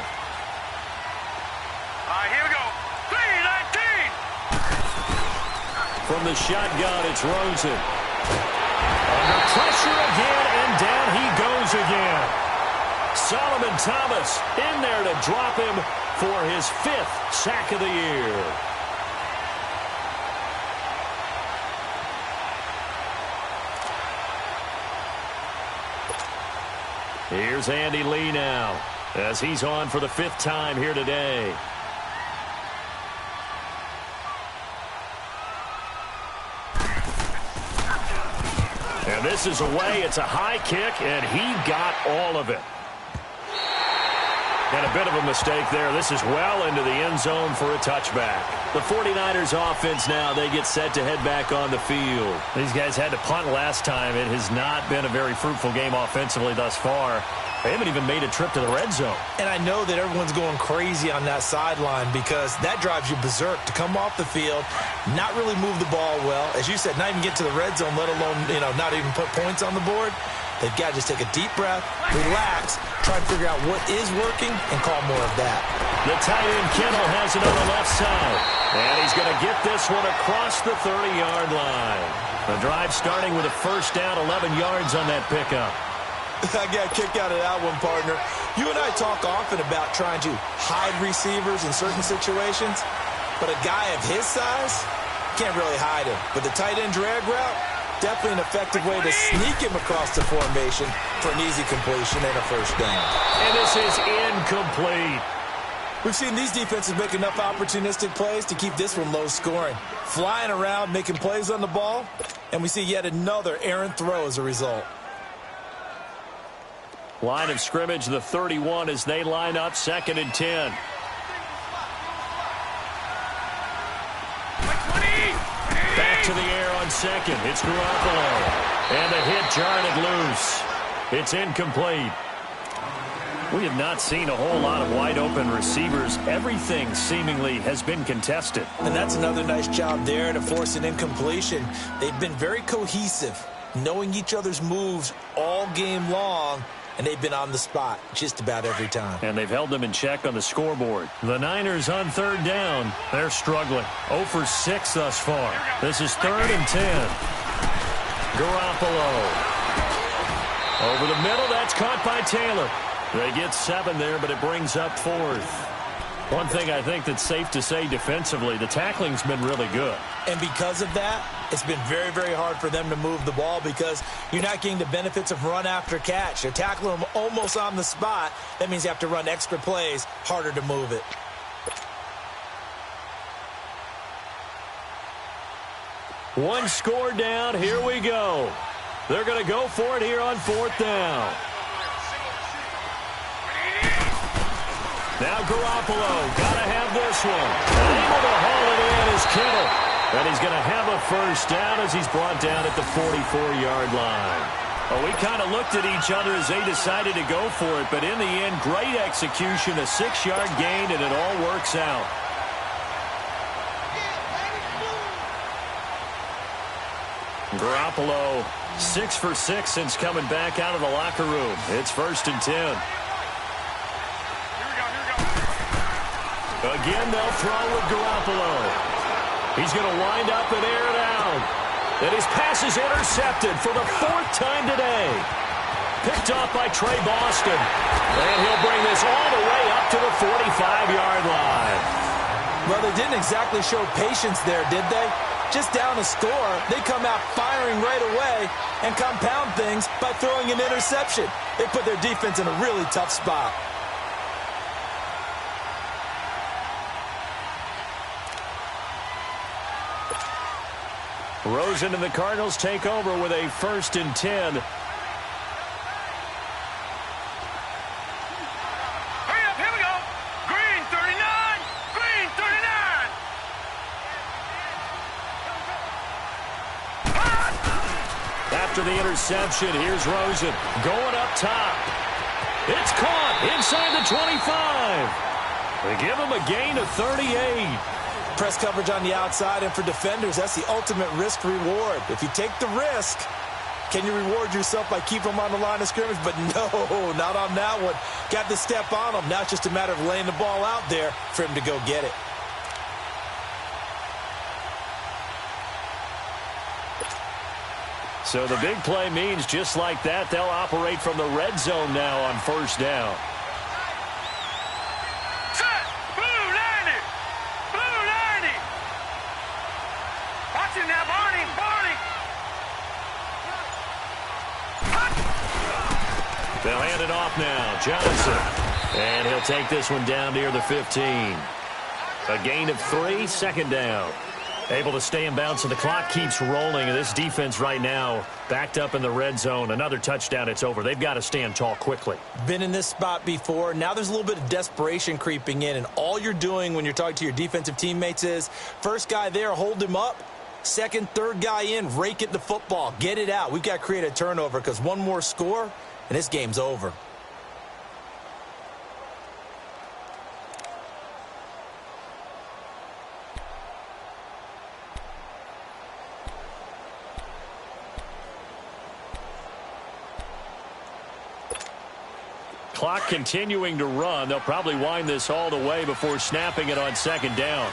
All right, here we go. 3-19. From the shotgun, it's Rosen. Under pressure again, and down he goes again. Solomon Thomas in there to drop him for his 5th sack of the year. Here's Andy Lee now as he's on for the 5th time here today. And this is away. It's a high kick, and he got all of it. And a bit of a mistake there. This is well into the end zone for a touchback. The 49ers offense now, they get set to head back on the field. These guys had to punt last time. It has not been a very fruitful game offensively thus far. They haven't even made a trip to the red zone. And I know that everyone's going crazy on that sideline because that drives you berserk to come off the field, not really move the ball well. As you said, not even get to the red zone, let alone, not even put points on the board. They've got to just take a deep breath, relax, try and figure out what is working, and call more of that. The tight end Kittle has it on the left side. And he's going to get this one across the 30-yard line. The drive starting with a first down, 11 yards on that pickup. I got kicked out of that one, partner. You and I talk often about trying to hide receivers in certain situations, but a guy of his size can't really hide him. But the tight end drag route, definitely an effective way to sneak him across the formation for an easy completion and a first down. And this is incomplete. We've seen these defenses make enough opportunistic plays to keep this one low scoring. Flying around, making plays on the ball, and we see yet another errant throw as a result. Line of scrimmage, the 31 as they line up 2nd and 10. Back to the air on 2nd. It's Garoppolo. And the hit jarred it loose. It's incomplete. We have not seen a whole lot of wide-open receivers. Everything seemingly has been contested. And that's another nice job there to force an incompletion. They've been very cohesive, knowing each other's moves all game long, and they've been on the spot just about every time. And they've held them in check on the scoreboard. The Niners on 3rd down. They're struggling. 0 for 6 thus far. This is 3rd and 10. Garoppolo. Over the middle. That's caught by Taylor. They get 7 there, but it brings up 4th. One thing I think that's safe to say defensively, the tackling's been really good. And because of that, it's been very, very hard for them to move the ball because you're not getting the benefits of run after catch. You're tackling them almost on the spot. That means you have to run extra plays, harder to move it. One score down. Here we go. They're going to go for it here on 4th down. Now Garoppolo, gotta have this one. Able to haul it in is Kittle. And he's going to have a first down as he's brought down at the 44-yard line. Well, we kind of looked at each other as they decided to go for it, but in the end, great execution, a 6-yard gain, and it all works out. Garoppolo, 6 for 6 since coming back out of the locker room. It's 1st and 10. Again, they'll throw with Garoppolo. He's going to wind up and air it out. And his pass is intercepted for the 4th time today. Picked off by Trey Boston. And he'll bring this all the way up to the 45-yard line. Well, they didn't exactly show patience there, did they? Just down a score, they come out firing right away and compound things by throwing an interception. They put their defense in a really tough spot. Rosen and the Cardinals take over with a 1st and 10. Hurry up, here we go. Green 39. Green 39. After the interception, here's Rosen going up top. It's caught inside the 25. They give him a gain of 38. Press coverage on the outside, and for defenders, that's the ultimate risk-reward. If you take the risk, can you reward yourself by keeping them on the line of scrimmage? But no, not on that one. Got the step on him. Now it's just a matter of laying the ball out there for him to go get it. So the big play means just like that, they'll operate from the red zone now on 1st down. They'll hand it off now. Johnson. And he'll take this one down near the 15. A gain of 3, 2nd down. Able to stay in bounds, so the clock keeps rolling. And this defense right now backed up in the red zone. Another touchdown, it's over. They've got to stand tall quickly. Been in this spot before. Now there's a little bit of desperation creeping in. And all you're doing when you're talking to your defensive teammates is, first guy there, hold him up. Second, third guy in, rake at the football. Get it out. We've got to create a turnover because one more score, and this game's over. Clock continuing to run. They'll probably wind this all the way before snapping it on 2nd down.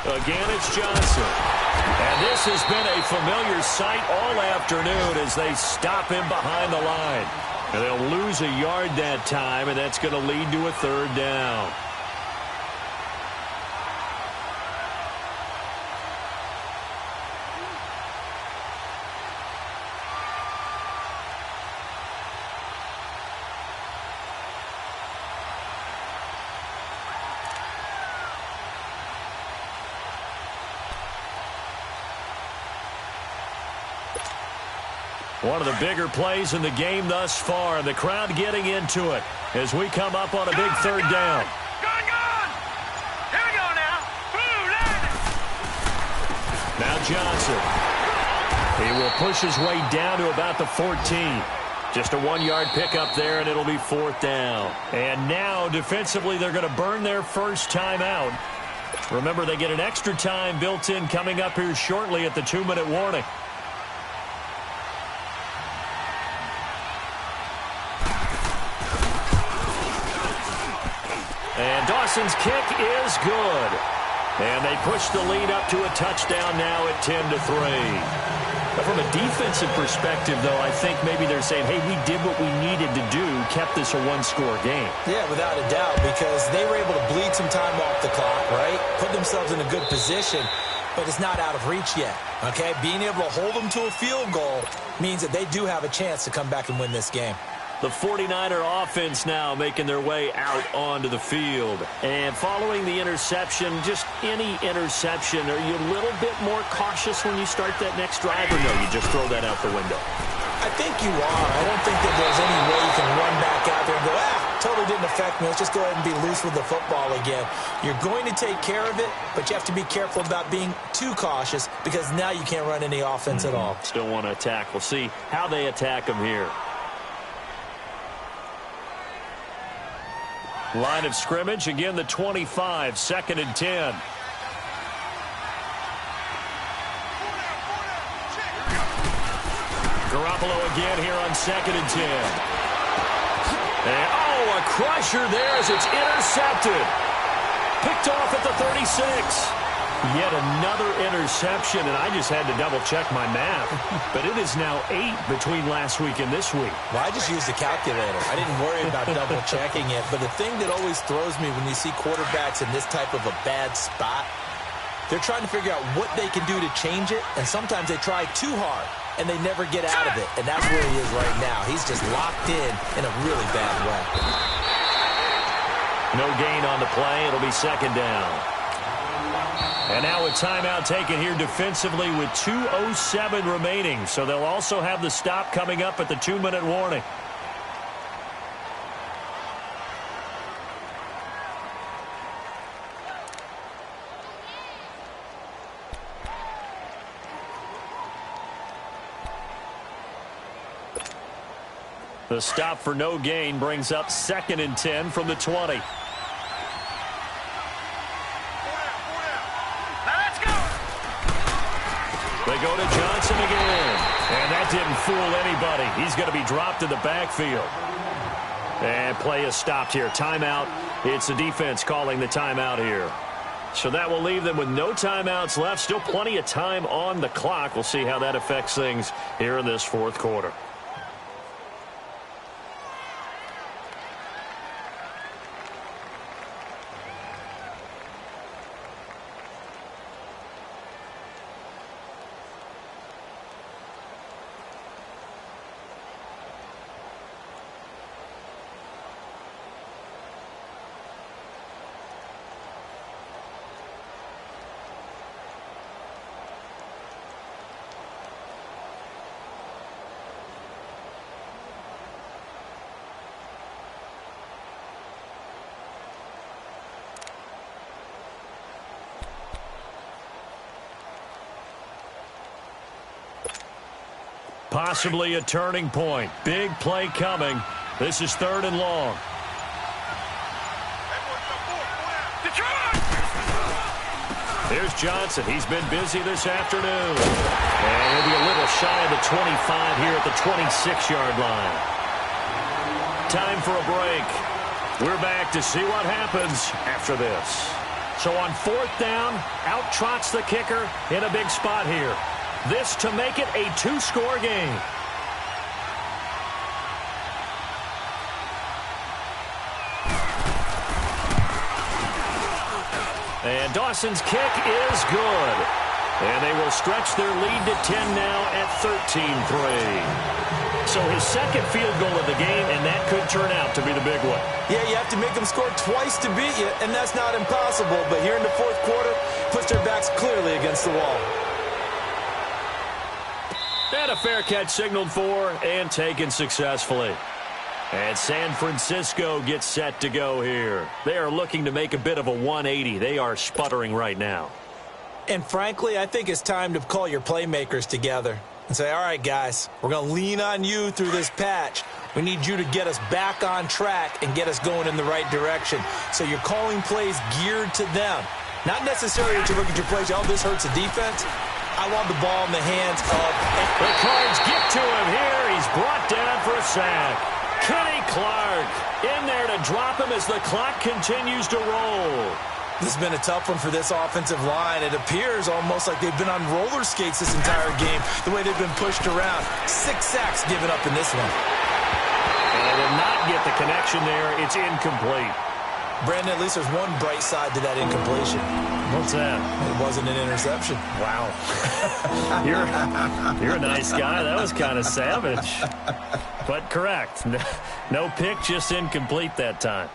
Again, it's Johnson. And this has been a familiar sight all afternoon as they stop him behind the line. And they'll lose a yard that time, and that's going to lead to a third down. One of the bigger plays in the game thus far. The crowd getting into it as we come up on a big third down. Gone! Here we go now. Now Johnson. He will push his way down to about the 14. Just a 1-yard pickup there, and it'll be fourth down. And now, defensively, they're going to burn their first time out. Remember, they get an extra time built in coming up here shortly at the 2-minute warning. And Dawson's kick is good. And they push the lead up to a touchdown now at 10-3. But from a defensive perspective, though, I think maybe they're saying, hey, we did what we needed to do, kept this a one-score game. Yeah, without a doubt, because they were able to bleed some time off the clock, right? Put themselves in a good position, but it's not out of reach yet, okay? Being able to hold them to a field goal means that they do have a chance to come back and win this game. The 49er offense now making their way out onto the field. And following the interception, just any interception, are you a little bit more cautious when you start that next drive, or no, you just throw that out the window? I think you are. I don't think that there's any way you can run back out there and go, totally didn't affect me. Let's just go ahead and be loose with the football again. You're going to take care of it, but you have to be careful about being too cautious because now you can't run any offense at all. Still want to attack. We'll see how they attack them here. Line of scrimmage, again the 25, 2nd and 10. Garoppolo again here on 2nd and 10. And, a crusher there as it's intercepted. Picked off at the 36. Yet another interception, and I just had to double-check my math. But it is now 8 between last week and this week. Well, I just used a calculator. I didn't worry about double-checking it. But the thing that always throws me when you see quarterbacks in this type of a bad spot, they're trying to figure out what they can do to change it, and sometimes they try too hard, and they never get out of it. And that's where he is right now. He's just locked in a really bad way. No gain on the play. It'll be 2nd down. And now a timeout taken here defensively with 2:07 remaining. So they'll also have the stop coming up at the 2-minute warning. The stop for no gain brings up 2nd and 10 from the 20. They go to Johnson again. And that didn't fool anybody. He's going to be dropped in the backfield. And play is stopped here. Timeout. It's the defense calling the timeout here. So that will leave them with no timeouts left. Still plenty of time on the clock. We'll see how that affects things here in this 4th quarter. Possibly a turning point. Big play coming. This is 3rd and long. Here's Johnson. He's been busy this afternoon. And he'll be a little shy of the 25 here at the 26-yard line. Time for a break. We're back to see what happens after this. So on 4th down, out trots the kicker in a big spot here. This to make it a 2-score game. And Dawson's kick is good. And they will stretch their lead to 10 now at 13-3. So his second field goal of the game, and that could turn out to be the big one. Yeah, you have to make them score twice to beat you, and that's not impossible. But here in the 4th quarter, puts their backs clearly against the wall. And a fair catch signaled for and taken successfully. And San Francisco gets set to go here. They are looking to make a bit of a 180. They are sputtering right now. And frankly, I think it's time to call your playmakers together and say, all right, guys, we're going to lean on you through this patch. We need you to get us back on track and get us going in the right direction. So you're calling plays geared to them. Not necessarily to look at your plays, oh, this hurts the defense. I want the ball in the hands of... The Cards get to him here. He's brought down for a sack. Kenny Clark in there to drop him as the clock continues to roll. This has been a tough one for this offensive line. It appears almost like they've been on roller skates this entire game, the way they've been pushed around. 6 sacks given up in this one. And they will not get the connection there. It's incomplete. Brandon, at least there's one bright side to that incompletion. What's that? It wasn't an interception. Wow. You're a nice guy. That was kind of savage. But correct. No pick, just incomplete that time.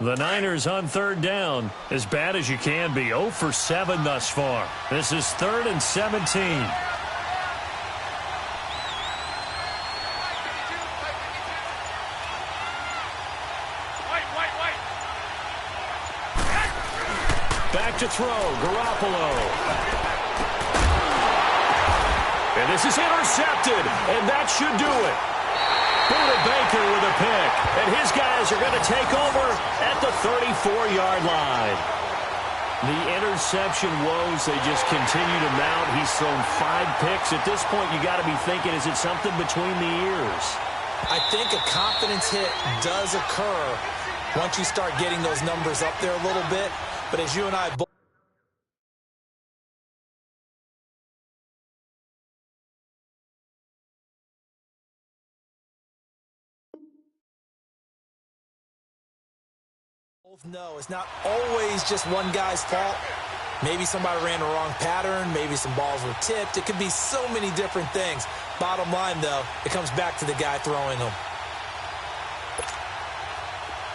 The Niners on 3rd down, as bad as you can be. 0 for 7 thus far. This is 3rd and 17. Back to throw, Garoppolo. And this is intercepted, and that should do it. Buda Baker with a pick, and his guys are going to take over at the 34-yard line. The interception woes, they just continue to mount. He's thrown 5 picks. At this point, you got to be thinking, is it something between the ears? I think a confidence hit does occur once you start getting those numbers up there a little bit. But as you and I both know, it's not always just one guy's fault. Maybe somebody ran the wrong pattern. Maybe some balls were tipped. It could be so many different things. Bottom line, though, it comes back to the guy throwing them.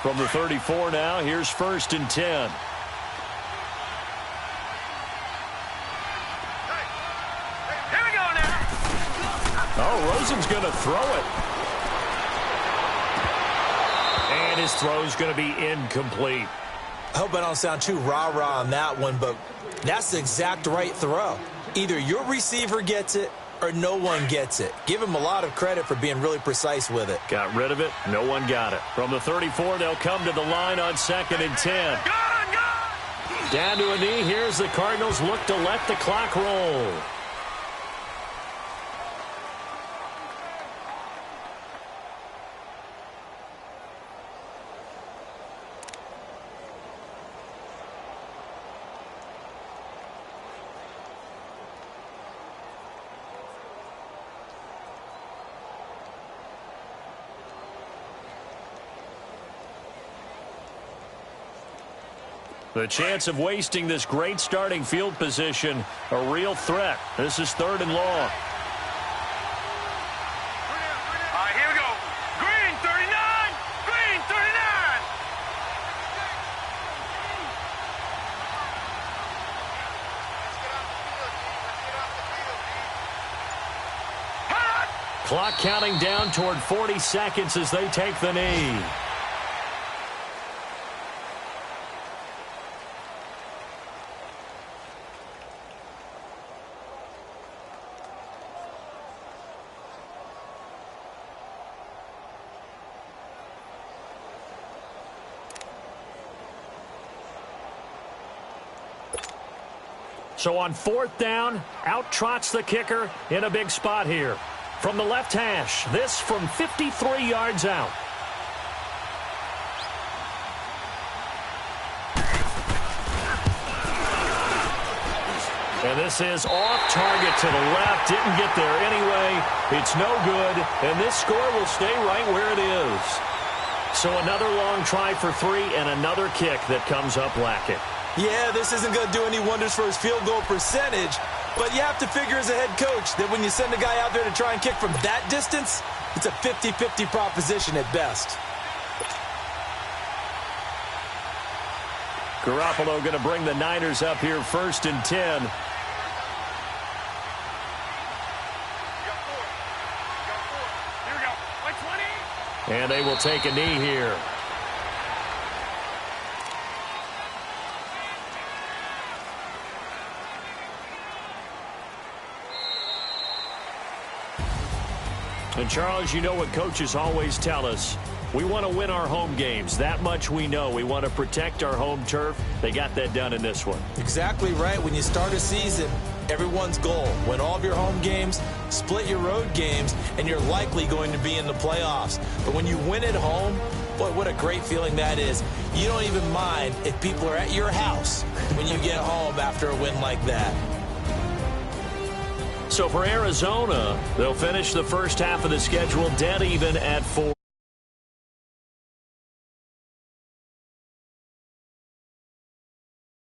From the 34 now, here's 1st and 10. Here we go now. Oh, Rosen's going to throw it. And his throw's going to be incomplete. I hope I don't sound too rah-rah on that one, but that's the exact right throw. Either your receiver gets it or no one gets it. Give him a lot of credit for being really precise with it. Got rid of it. No one got it. From the 34, they'll come to the line on 2nd and 10. Down to a knee. Here's the Cardinals look to let the clock roll. The chance of wasting this great starting field position, a real threat. This is 3rd and long. Here we go. Green 39. Green 39. Clock counting down toward 40 seconds as they take the knee. So on 4th down, out trots the kicker in a big spot here. From the left hash, this from 53 yards out. And this is off target to the left. Didn't get there anyway. It's no good. And this score will stay right where it is. So another long try for 3 and another kick that comes up lacking. Yeah, this isn't going to do any wonders for his field goal percentage. But you have to figure as a head coach that when you send a guy out there to try and kick from that distance, it's a 50-50 proposition at best. Garoppolo going to bring the Niners up here 1st and 10. And they will take a knee here. And Charles, you know what coaches always tell us. We want to win our home games. That much we know. We want to protect our home turf. They got that done in this one. Exactly right. When you start a season, everyone's goal, win all of your home games, split your road games, and you're likely going to be in the playoffs. But when you win at home, boy, what a great feeling that is. You don't even mind if people are at your house when you get home after a win like that. So for Arizona, they'll finish the first half of the schedule dead even at 4.